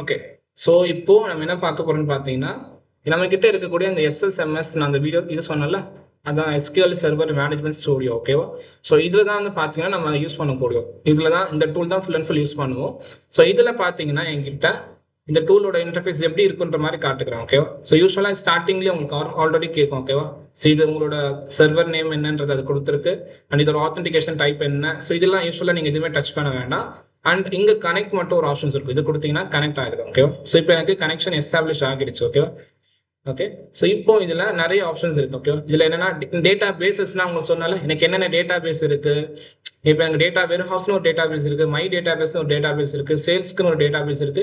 Okay. So இப்போ நம்ம என்ன பார்க்க போறோம்னு பார்த்தீங்கன்னா, நம்ம கிட்ட இருக்கக்கூடிய அந்த எஸ்எஸ்எம்எஸ் நான் அந்த வீடியோ இது சொன்னேன்ல, அதான் எஸ்கியூஎல் சர்வர் மேனேஜ்மெண்ட் ஸ்டூடியோ ஓகேவா? ஸோ இதில தான் வந்து பார்த்தீங்கன்னா, நம்ம யூஸ் பண்ணக்கூடிய இதில தான் இந்த டூல் தான் ஃபுல் அண்ட் ஃபுல் யூஸ் பண்ணுவோம். ஸோ இதில பார்த்தீங்கன்னா, என்கிட்ட இந்த டூலோட இன்டர்ஃபேஸ் எப்படி இருக்குன்ற மாரி காட்டுக்கிறேன் ஓகேவா? ஸோ யூசுவலா ஸ்டார்ட்டிங்லேயே உங்களுக்கு ஆல்ரெடி கேட்கும் ஓகேவா? ஸோ இது உங்களோட சர்வர் நேம் என்னன்றது அது கொடுத்துருக்கு. அண்ட் இதோட ஆத்தென்டிகேஷன் டைப் என்ன? ஸோ இதெல்லாம் யூசுவலா நீங்க எதுவுமே டச் பண்ண வேண்டாம். அண்ட் இங்க கனெக்ட் மட்டும் ஒரு ஆப்ஷன்ஸ் இருக்கும். இது கொடுத்தீங்கன்னா கனெக்ட் ஆகிடும் ஓகேவா? ஸோ இப்போ எனக்கு கனெக்ஷன் எஸ்டாப்ளிஷ் ஆகிடுச்சு ஓகேவா? ஓகே. ஸோ இப்போ இதுல நிறைய ஆப்ஷன்ஸ் இருக்கு ஓகே. இதுல என்னன்னா டேட்டா பேசஸ்லாம் உங்களுக்கு சொன்னால எனக்கு என்னென்ன டேட்டா பேஸ் இருக்கு. இப்போ எனக்கு டேட்டா வேர்ஹவுஸ்னு ஒரு டேட்டா பேஸ் இருக்கு, மை டேட்டா பேஸ்னு ஒரு டேட்டா பேஸ் இருக்கு, சேல்ஸ்க்குன்னு ஒரு டேட்டா பேஸ் இருக்கு.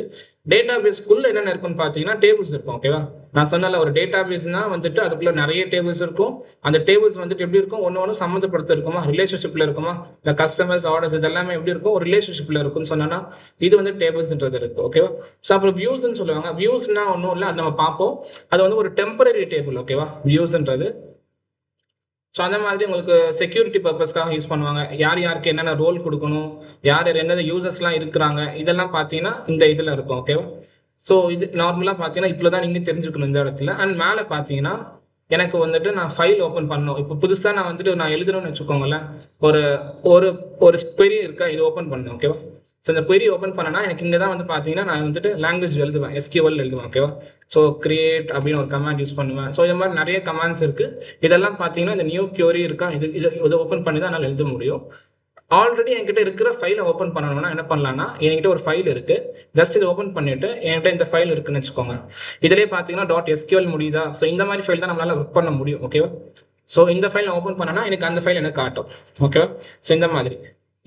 டேட்டா பேஸ்க்குள்ள என்னென்ன இருக்குன்னு பார்த்தீங்கன்னா டேபிள்ஸ் இருக்கும் ஓகேவா? நான் சொன்னால ஒரு டேட்டா பேஸ்னா வந்துட்டு அதுக்குள்ள நிறைய டேபிள்ஸ் இருக்கும். அந்த டேபிள்ஸ் வந்துட்டு எப்படி இருக்கும், ஒன்று ஒன்று சம்மந்தப்படுத்த இருக்குமா, ரிலேஷன்ஷிப்ல இருக்குமா, இந்த கஸ்டமர்ஸ் ஆர்டர்ஸ் இதெல்லாமே எப்படி இருக்கும், ஒரு ரிலேஷன்ஷிப்ல இருக்கும்னு சொன்னா இது வந்து டேபிள்ஸ்ன்றது இருக்கு ஓகேவா? ஸோ அப்புறம் வியூஸ்ன்னு சொல்லுவாங்க. வியூஸ்னா ஒன்றும் இல்லை, அது நம்ம பார்ப்போம். அது வந்து ஒரு டெம்பரரி டேபிள் ஓகேவா? வியூஸ்ன்றது. ஸோ அந்த மாதிரி உங்களுக்கு செக்யூரிட்டி பர்பஸ்க்காக யூஸ் பண்ணுவாங்க. யார் யாருக்கு என்னென்ன ரோல் கொடுக்கணும், யார் யார் என்னென்ன யூசர்ஸ்லாம் இருக்கிறாங்க, இதெல்லாம் பார்த்தீங்கன்னா இந்த இதில் இருக்கும் ஓகேவா? ஸோ இது நார்மலாக பார்த்தீங்கன்னா இவ்வளோ தான் நீங்கள் தெரிஞ்சுக்கணும் இந்த இடத்துல. அண்ட் மேலே பார்த்தீங்கன்னா எனக்கு வந்துட்டு நான் ஃபைல் ஓப்பன் பண்ணணும். இப்போ புதுசாக நான் வந்துட்டு நான் எழுதணும்னு வச்சுக்கோங்களேன். ஒரு ஒரு ஒரு query இருக்கா, இது ஓப்பன் பண்ணணும் ஓகேவா? ஸோ இந்த query ஓப்பன் பண்ணனா எனக்கு இங்கே தான் வந்து பார்த்தீங்கன்னா நான் வந்துட்டு லாங்குவேஜ் எழுதுவேன், எஸ்கியூஎல் எழுதுவேன் ஓகேவா? ஸோ கிரியேட் அப்படின்னு ஒரு கமாண்ட் யூஸ் பண்ணுவேன். ஸோ இது மாதிரி நிறைய கமாண்ட்ஸ் இருக்கு. இதெல்லாம் பார்த்தீங்கன்னா இந்த நியூ query இருக்கா, இதை ஓப்பன் பண்ணி தான் என்னால் எழுத முடியும். ஆல்ரெடி என்கிட்ட இருக்கிற ஃபைலை ஓப்பன் பண்ணணும்னா என்ன பண்ணலாம்னா, என்கிட்ட ஒரு ஃபைல் இருக்கு. ஜஸ்ட் இதை ஓப்பன் பண்ணிட்டு என்கிட்ட இந்த ஃபைல் இருக்குன்னு வச்சுக்கோங்க. இதிலே பார்த்தீங்கன்னா டாட் எஸ்கியூஎல் முடியுதா? ஸோ இந்த மாதிரி ஃபைல் தான் நம்மளால ஒர்க் பண்ண முடியும் ஓகேவா? ஸோ இந்த ஃபைல் நான் ஓப்பன் பண்ணனா எனக்கு அந்த ஃபைல் எனக்கு காட்டும் ஓகேவா? ஸோ இந்த மாதிரி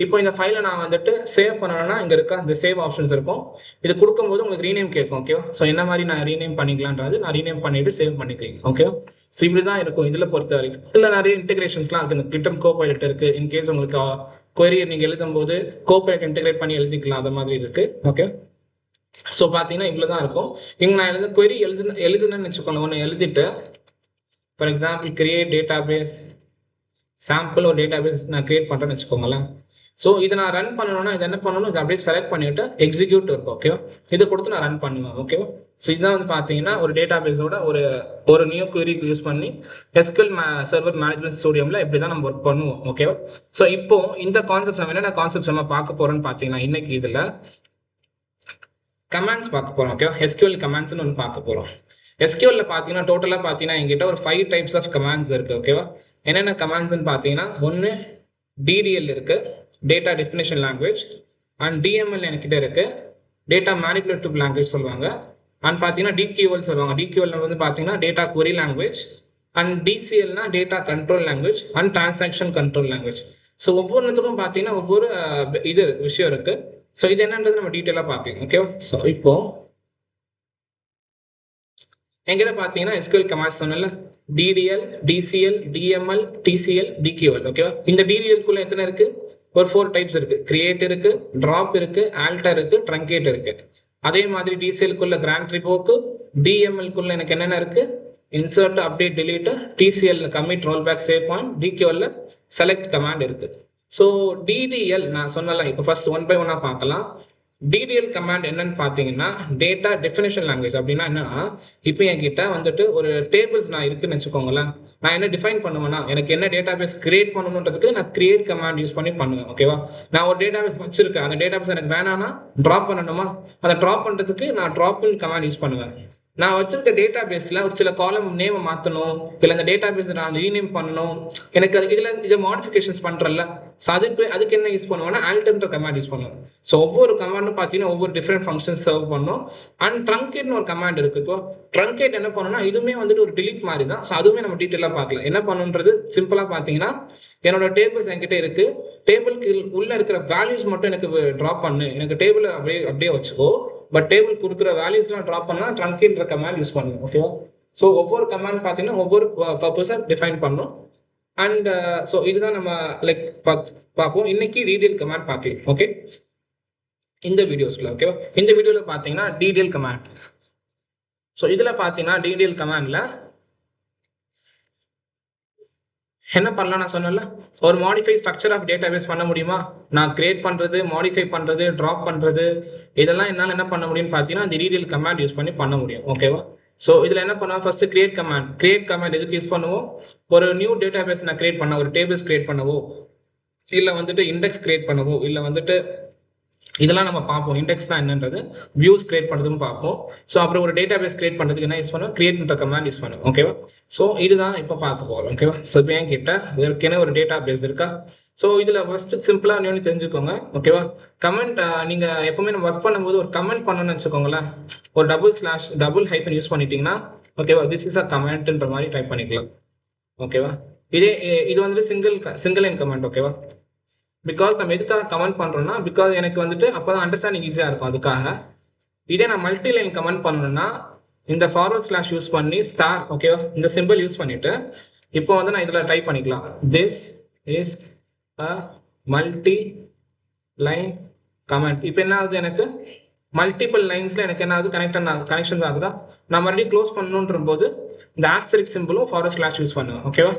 இப்போ இந்த ஃபைலை நான் வந்துட்டு சேவ் பண்ணணும்னா இங்கே இருக்க இந்த சேவ் ஆப்ஷன்ஸ் இருக்கும். இது கொடுக்கும்போது உங்களுக்கு ரீநேம் கேட்கும் ஓகேவா? ஸோ என்ன மாதிரி நான் ரீநேம் பண்ணிக்கலான்றது நான் ரீநேம் பண்ணிட்டு சேவ் பண்ணிக்கிறேன் ஓகேவா? ஸோ இப்படி தான் இருக்கும் இதில் பொறுத்த வரைக்கும். இதில் நிறைய இன்டெகிரேஷன்ஸ்லாம் இருக்குது. இந்த கிட்டம் கோபைலட் இருக்குது. இன்கேஸ் உங்களுக்கு query நீங்கள் எழுதும் போது கோபைலட் இன்டெகிரேட் பண்ணி எழுதிக்கலாம், அந்த மாதிரி இருக்குது ஓகே. ஸோ பார்த்தீங்கன்னா இவ்வளோ தான் இருக்கும். இங்கே நான் எழுத query எழுதுனேன்னு வச்சுக்கோங்க. ஒன்று எழுதிட்டு for example create database sample ஒரு டேட்டா பேஸ் நான் கிரியேட் பண்ணுறேன்னு வச்சுக்கோங்களேன். ஸோ இதை நான் ரன் பண்ணணும்னா இது என்ன பண்ணணும், இதை அப்படியே செலக்ட் பண்ணிவிட்டு எக்ஸிக்யூட் இருக்கும் ஓகேவா? இதை கொடுத்து நான் ரன் பண்ணுவேன் ஓகேவா? ஸோ இதுதான் வந்து பார்த்தீங்கன்னா ஒரு டேட்டா பேஸோட ஒரு நியூ queryக்கு யூஸ் பண்ணி எஸ்கியூஎல் சர்வர் மேனேஜ்மெண்ட் ஸ்டூடியோவில் இப்படி தான் நம்ம ஒர்க் பண்ணுவோம் ஓகேவா? ஸோ இப்போ இந்த கான்செப்ட் நம்ம என்னென்ன கான்செப்ட்ஸ் நம்ம பார்க்க போகிறோம்னு பார்த்தீங்கன்னா இன்னைக்கு இதில் கமாண்ட்ஸ் பார்க்க போகிறோம் ஓகேவா? எஸ்கியூஎல் கமாண்ட்ஸ்னு ஒன்று பார்க்க போகிறோம். எஸ்கியூஎல்ல பார்த்தீங்கன்னா டோட்டலாக பார்த்தீங்கன்னா எங்கிட்ட ஒரு 5 டைப்ஸ் ஆஃப் கமாண்ட்ஸ் இருக்குது ஓகேவா? என்னென்ன கமாண்ட்ஸ்ன்னு பார்த்தீங்கன்னா ஒன்று டிடிஎல் இருக்குது, data definition language. And DML என்கிட்ட இருக்கு, டேட்டா மேனிபுலேட்டிவ் லாங்குவேஜ் சொல்லுவாங்க. அண்ட் பார்த்தீங்கன்னா டிக்யூஎல் சொல்லுவாங்க. டிக்யூஎல் வந்து பார்த்தீங்கன்னா டேட்டா query லாங்குவேஜ். அண்ட் டிசிஎல்னா data control language and transaction control language. So ஒவ்வொன்றுத்துக்கும் பார்த்தீங்கன்னா ஒவ்வொரு இது விஷயம் இருக்கு. ஸோ இது என்னன்றது நம்ம டீட்டெயிலாக பார்க்கலாம் ஓகேவா? ஸோ இப்போ எங்கிட்ட பார்த்தீங்கன்னா எஸ்கியூஎல் கமாண்ட்ஸ் சொன்னல, DDL, TCL, DML, TCL, DQL ஓகேவா? இந்த டிடிஎல்குள்ள எத்தனை இருக்கு? ஒரு 4 டைப்ஸ் இருக்கு. கிரியேட் இருக்கு, டிராப் இருக்கு, ஆல்டர் இருக்கு, ட்ரங்கேட் இருக்கு. அதே மாதிரி டிசிஎல்குள்ள கிராண்ட் ரிபோக்கு, டிஎம்எல்குள்ள எனக்கு என்னென்ன இருக்கு? Insert, update, delete, DCL commit, roll back, save point, டிக்யூஎல்ல செலக்ட் கமாண்ட் இருக்கு. ஸோ டிடிஎல் நான் சொன்னல, இப்போ ஃபர்ஸ்ட் ஒன் பை ஒன்னா பார்க்கலாம். டிடிஎல் கமாண்ட் என்னன்னு பார்த்தீங்கன்னா டேட்டா டெஃபினேஷன் லாங்குவேஜ். அப்படின்னா என்னன்னா இப்போ என்கிட்ட வந்துட்டு ஒரு டேபிள்ஸ் நான் இருக்குன்னு வச்சுக்கோங்களேன். நான் என்ன டிஃபைன் பண்ணுவேன்னா எனக்கு என்ன டேட்டா பேஸ் கிரியேட் பண்ணணுன்றதுக்கு நான் கிரியேட் கமாண்ட் யூஸ் பண்ணி பண்ணுவேன் ஓகேவா? நான் ஒரு டேட்டா பேஸ் வச்சிருக்கேன், அந்த டேட்டா பேஸ் எனக்கு வேணாம்னா ட்ராப் பண்ணணுமா, அதை ட்ராப் பண்ணுறதுக்கு நான் ட்ராப் கமாண்ட் யூஸ் பண்ணுவேன். நான் வச்சிருக்க டேட்டா பேஸ்ல ஒரு சில காலம் நேம் மாற்றணும், இல்லை அந்த டேட்டா பேஸ் நான் ரீநேம் பண்ணணும், எனக்கு இதை மாடிஃபிகேஷன்ஸ் பண்றேன்ல, ஸோ அதுக்கு என்ன யூஸ் பண்ணுவேன்னா ஆல்டர்ன்ற கமாண்ட் யூஸ் பண்ணுவேன். ஸோ ஒவ்வொரு கமாண்டும் பார்த்தீங்கன்னா ஒவ்வொரு டிஃப்ரெண்ட் ஃபங்க்ஷன்ஸ் சர்வ் பண்ணும். அண்ட் ட்ரங்கேட்னு ஒரு கமாண்ட் இருக்கு. இப்போ ட்ரங்கேட் என்ன பண்ணணும்னா இதுவுமே வந்துட்டு ஒரு டிலீட் மாதிரி தான். ஸோ அதுவுமே நம்ம டீட்டெயிலாக பார்க்கலாம். என்ன பண்ணுன்றது சிம்பிளாக பார்த்தீங்கன்னா என்னோட டேபிள்ஸ் என்கிட்ட இருக்கு, டேபிளுக்கு உள்ள இருக்கிற வேல்யூஸ் மட்டும் எனக்கு ட்ராப் பண்ணு, எனக்கு டேபிள் அப்படியே வச்சுக்கோ, பட் டேபிள் கொடுக்குற வேல்யூஸ்லாம் ட்ராப் பண்ணா ட்ரங்கேட்ன்ற கமாண்ட் யூஸ் பண்ணுங்க ஓகேவா? ஸோ ஒவ்வொரு கமாண்ட் பார்த்தீங்கன்னா ஒவ்வொரு பர்பஸை டிஃபைன் பண்ணும். அண்ட் ஸோ இதுதான் நம்ம லைக் பார்ப்போம் இன்னைக்கு. டிடிஎல் கமாண்ட் பார்க்கலாம் ஓகே இந்த வீடியோஸ்ல ஓகேவா? இந்த வீடியோவில் பார்த்தீங்கன்னா டிடிஎல் கமாண்ட். ஸோ இதில் பார்த்தீங்கன்னா டிடிஎல் கமாண்டில் என்ன பண்ணலாம் நான் சொன்னல, ஒரு மாடிஃபை ஸ்ட்ரக்சர் ஆஃப் டேட்டாபேஸ் பண்ண முடியுமா? நான் கிரியேட் பண்ணுறது, மாடிஃபை பண்ணுறது, ட்ராப் பண்ணுறது, இதெல்லாம் என்னால் என்ன பண்ண முடியும்னு பார்த்தீங்கன்னா அந்த ரீடியல் கமாண்ட் யூஸ் பண்ணி பண்ண முடியும். ஓகேவா? ஸோ இதில் என்ன பண்ணுவோம், ஃபஸ்ட்டு கிரியேட் கமாண்ட் எதுக்கு யூஸ் பண்ணுவோம்? ஒரு நியூ டேட்டாபேஸ் நான் கிரியேட் பண்ண, ஒரு டேபிள்ஸ் கிரியேட் பண்ணவோ, இல்லை வந்துட்டு இண்டெக்ஸ் கிரியேட் பண்ணவோ, இல்லை வந்துட்டு இதெல்லாம் நம்ம பார்ப்போம். இண்டெக்ஸ் தான் என்னன்றது, வியூஸ் கிரியேட் பண்ணுறதுன்னு பார்ப்போம். ஸோ அப்புறம் ஒரு டேட்டா பேஸ் கிரியேட் பண்ணுறதுக்கு என்ன யூஸ் பண்ணுவோம்? கிரியேட்ன்ற கமாண்ட் யூஸ் பண்ணுவோம். ஓகேவா? ஸோ இதுதான் இப்போ பார்க்க போகிறோம். ஓகேவா? ஸோ இப்போ என் கிட்ட ஏற்கனவே ஒரு டேட்டா பேஸ் இருக்கா? ஸோ இதில் ஃபஸ்ட்டு சிம்பிளாக இன்னொன்று தெரிஞ்சுக்கோங்க. ஓகேவா? கமெண்ட் நீங்கள் எப்பவுமே நம்ம ஒர்க் பண்ணும்போது ஒரு கமெண்ட் பண்ணணும்னு வச்சுக்கோங்களேன், ஒரு டபுள் ஹைஃபன் யூஸ் பண்ணிட்டீங்கன்னா, ஓகேவா, திஸ் இஸ் அ கமெண்ட்ன்ற மாதிரி டைப் பண்ணிக்கலாம். ஓகேவா? இது வந்துட்டு சிங்கிள் லைன் கமெண்ட். ஓகேவா? பிகாஸ் நம்ம எதுக்காக கமெண்ட் பண்ணுறோம்னா, பிகாஸ் எனக்கு வந்துட்டு அப்போ தான் அண்டர்ஸ்டாண்டிங் ஈஸியாக இருக்கும். அதுக்காக இதே நான் மல்டி லைன் கமெண்ட் பண்ணணும்னா இந்த ஃபார்வர்ட் ஸ்லாஷ் யூஸ் பண்ணி ஸ்டார், ஓகேவா, இந்த சிம்பிள் யூஸ் பண்ணிவிட்டு இப்போ வந்து நான் இதில் டைப் பண்ணிக்கலாம், this is a multi line comment. இப்போ என்ன ஆகுது, எனக்கு மல்டிபிள் லைன்ஸில் எனக்கு என்ன ஆகுது, கனெக்ஷன்ஸ் ஆகுதா? நான் மறுபடியும் க்ளோஸ் பண்ணணுன்ற போது இந்த ஆஸ்டரிக் சிம்பிளும் ஃபார்வர்ட் ஸ்லாஷ் யூஸ் பண்ணுவேன். ஓகேவா?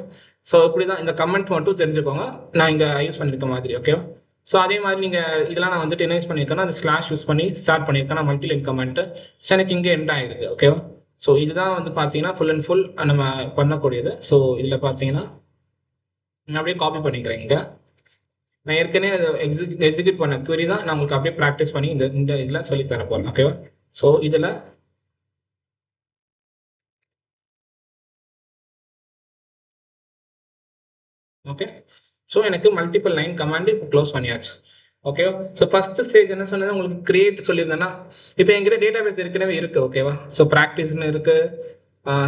ஸோ இப்படி தான் இந்த கமெண்ட் மட்டும் தெரிஞ்சுக்கோங்க, நான் இங்கே யூஸ் பண்ணியிருக்க மாதிரி. ஓகேவா? ஸோ அதே மாதிரி நீங்கள் இதெல்லாம் நான் வந்துட்டு என்ன யூஸ் பண்ணியிருக்கேன்னா, அந்த ஸ்லாஷ் யூஸ் பண்ணி ஸ்டார்ட் பண்ணியிருக்கேன் நான் மல்டி லைன் கமெண்ட்டு. ஸோ எனக்கு இங்கே எண்ட் ஆகிருக்கு. ஓகேவா? ஸோ இதுதான் வந்து பார்த்தீங்கன்னா ஃபுல் அண்ட் ஃபுல் நம்ம பண்ணக்கூடியது. ஸோ இதில் பார்த்தீங்கன்னா நான் அப்படியே காப்பி பண்ணிக்கிறேன். இங்கே நான் ஏற்கனவே அதை எக்ஸிக்யூட் பண்ண query தான் நான் உங்களுக்கு அப்படியே ப்ராக்டிஸ் பண்ணி இந்த இதில் சொல்லித்தர போகிறேன். ஓகேவா? ஸோ இதில் ஓகே, ஸோ எனக்கு மல்டிபிள் லைன் கமாண்ட் இப்போ க்ளோஸ் பண்ணியாச்சு. ஓகேவா? ஸோ ஃபர்ஸ்ட் ஸ்டேஜ் என்ன சொன்னது, உங்களுக்கு கிரியேட் சொல்லியிருந்தேன்னா, இப்போ என்கிட்ட டேட்டா பேஸ் ஏற்கனவே இருக்குது. ஓகேவா? ஸோ ப்ராக்டிஸ்னு இருக்குது,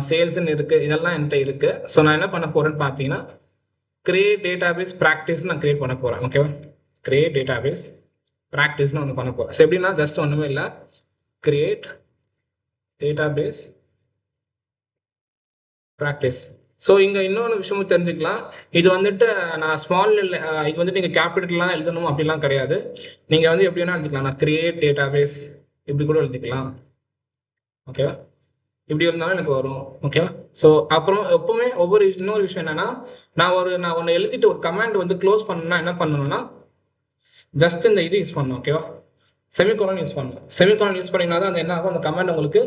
சேல்ஸ்ன்னு இருக்குது, இதெல்லாம் என்கிட்ட இருக்குது. ஸோ நான் என்ன பண்ண போகிறேன்னு பார்த்தீங்கன்னா, கிரியேட் டேட்டாபேஸ் ப்ராக்டிஸ் நான் கிரியேட் பண்ண போகிறேன். ஓகேவா? கிரியேட் டேட்டாபேஸ் ப்ராக்டிஸ்னு ஒன்று பண்ண போகிறேன். ஸோ எப்படின்னா ஜஸ்ட் ஒன்றுமே இல்லை, கிரியேட் டேட்டாபேஸ் ப்ராக்டிஸ். ஸோ இங்கே இன்னொன்று விஷயமும் தெரிஞ்சுக்கலாம், இது வந்துட்டு நான் ஸ்மால் இது வந்துட்டு நீங்கள் கேபிட்டல்லாம் எழுதணும் அப்படிலாம் கிடையாது. நீங்கள் வந்து எப்படி வேணால் எழுதிக்கலாம், நான் கிரியேட் டேட்டாபேஸ் இப்படி கூட எழுதிக்கலாம். ஓகேவா? இப்படி இருந்தாலும் எனக்கு வரும். ஓகேவா? ஸோ அப்புறம் எப்பவுமே இன்னொரு விஷயம் என்னன்னா, நான் ஒன்று எழுதிட்டு ஒரு கமாண்ட் வந்து க்ளோஸ் பண்ணணும்னா என்ன பண்ணணும்னா, ஜஸ்ட் இந்த இது யூஸ் பண்ணணும். ஓகேவா? செமிகோலன் யூஸ் பண்ணணும். செமிகோலன் யூஸ் பண்ணிங்கன்னா தான் அந்த என்ன ஆகும், அந்த கமாண்ட் உங்களுக்கு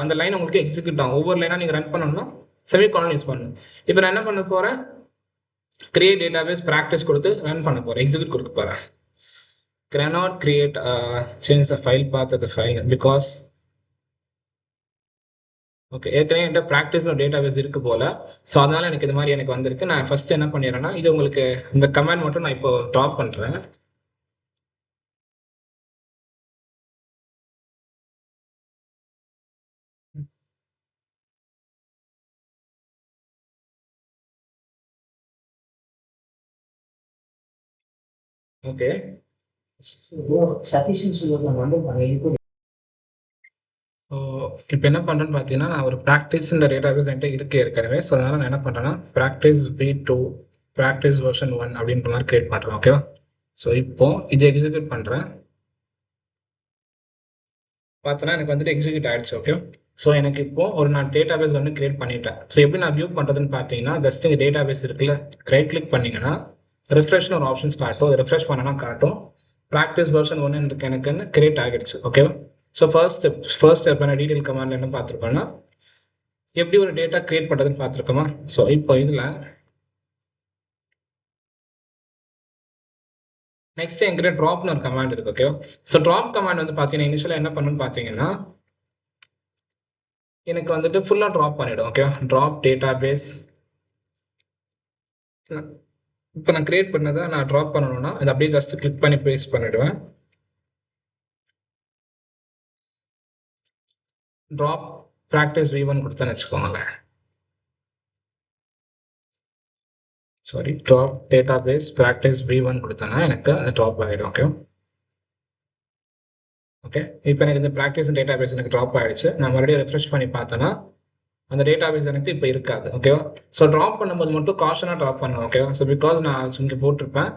அந்த லைன் உங்களுக்கு எக்ஸிக்யூட் ஆகும். ஒவ்வொரு லைனாக நீங்கள் ரன் பண்ணணும்னா செமிகோலன் யூஸ் பண்ணணும். இப்போ நான் என்ன பண்ண போகிறேன், கிரியேட் டேட்டாபேஸ் ப்ராக்டிஸ் கொடுத்து ரன் பண்ண போகிறேன், எக்ஸிக்யூட் கொடுக்க போகிறேன். cannot create change the file path of the file because okay, ஏற்கனவே என்கிட்ட ப்ராக்டிஸில் டேட்டாபேஸ் இருக்கு போல். ஸோ அதனால் எனக்கு இது மாதிரி எனக்கு வந்திருக்கு. நான் ஃபஸ்ட்டு என்ன பண்ணிடுறேன்னா, இது உங்களுக்கு இந்த கமாண்ட் மட்டும் நான் இப்போ ட்ராப் பண்ணுறேன். ஓகே, சதீஷ்னு சொல்லுவாங்க வந்து ஸோ இப்போ என்ன பண்ணுறேன்னு பார்த்தீங்கன்னா, நான் ஒரு ப்ராக்டிஸ்ன்ற டேட்டாபேஸ் என்கிட்ட இருக்கு ஏற்கனவே. ஸோ அதனால் நான் என்ன பண்ணுறேன்னா, ப்ராக்டிஸ் V2 ப்ராக்டிஸ் வெர்ஷன் 1 அப்படின்ற மாதிரி கிரியேட் பண்ணுறேன். ஓகேவா? ஸோ இப்போ இதை எக்ஸிக்யூட் பண்ணுறேன். பார்த்தோன்னா எனக்கு வந்துட்டு எக்ஸிக்யூட் ஆகிடுச்சு. ஓகே, ஸோ எனக்கு இப்போ நான் டேட்டாபேஸ் வந்து கிரியேட் பண்ணிட்டேன். ஸோ எப்படி நான் வியூ பண்ணுறதுன்னு பார்த்தீங்கன்னா, ஜஸ்ட் இங்கே டேட்டாபேஸ் இருக்குல்ல, ரைட் கிளிக் பண்ணிங்கன்னா ரிஃப்ரெஷ்னு ஒரு ஆப்ஷன்ஸ் காட்டும். ரிஃப்ரெஷ் பண்ணனா காட்டும் ப்ராக்டிஸ் வெர்ஷன் 1 இருக்கு எனக்குன்னு கிரியேட் ஆகிடுச்சு. ஓகேவா? ஸோ ஃபர்ஸ்ட் ஸ்டெப் என்ன டீடைல் கமாண்ட் என்ன பார்த்துருக்கோன்னா, எப்படி ஒரு டேட்டா கிரியேட் பண்ணுறதுன்னு பார்த்துருக்கோமா. ஸோ இப்போ இதில் நெக்ஸ்ட் என்கிட்ட ட்ராப்னு ஒரு கமாண்ட் இருக்கு. ஓகேவா? ஸோ ட்ராப் கமாண்ட் வந்து பார்த்தீங்கன்னா இனிஷியலாக என்ன பண்ணுன்னு பார்த்தீங்கன்னா, எனக்கு வந்துட்டு ஃபுல்லாக ட்ராப் பண்ணிவிடும். ஓகேவா? ட்ராப் டேட்டாபேஸ் இப்போ நான் கிரியேட் பண்ணதை நான் ட்ராப் பண்ணணும்னா இதை அப்படியே ஜஸ்ட் கிளிக் பண்ணி பேஸ்ட் பண்ணிவிடுவேன். ட்ராப் ப்ராக்டிஸ் V1 கொடுத்தேன்னு வச்சுக்கோங்களேன். Sorry, drop database practice V1 கொடுத்தேன்னா எனக்கு அது ட்ராப் ஆகிடும். ஓகே ஓகே, இப்போ எனக்கு இந்த ப்ராக்டிஸ் டேட்டாபேஸ் எனக்கு ட்ராப் ஆகிடுச்சு. நான் மறுபடியும் ரெஃப்ரெஷ் பண்ணி பார்த்தேன்னா அந்த டேட்டாபேஸ் எனக்கு இப்போ இருக்காது. ஓகேவா? ஸோ ட்ராப் பண்ணும்போது மட்டும் காஷனாக ட்ராப் பண்ணுவேன். ஓகேவா? ஸோ பிகாஸ் நான் இங்கே போட்டிருப்பேன்.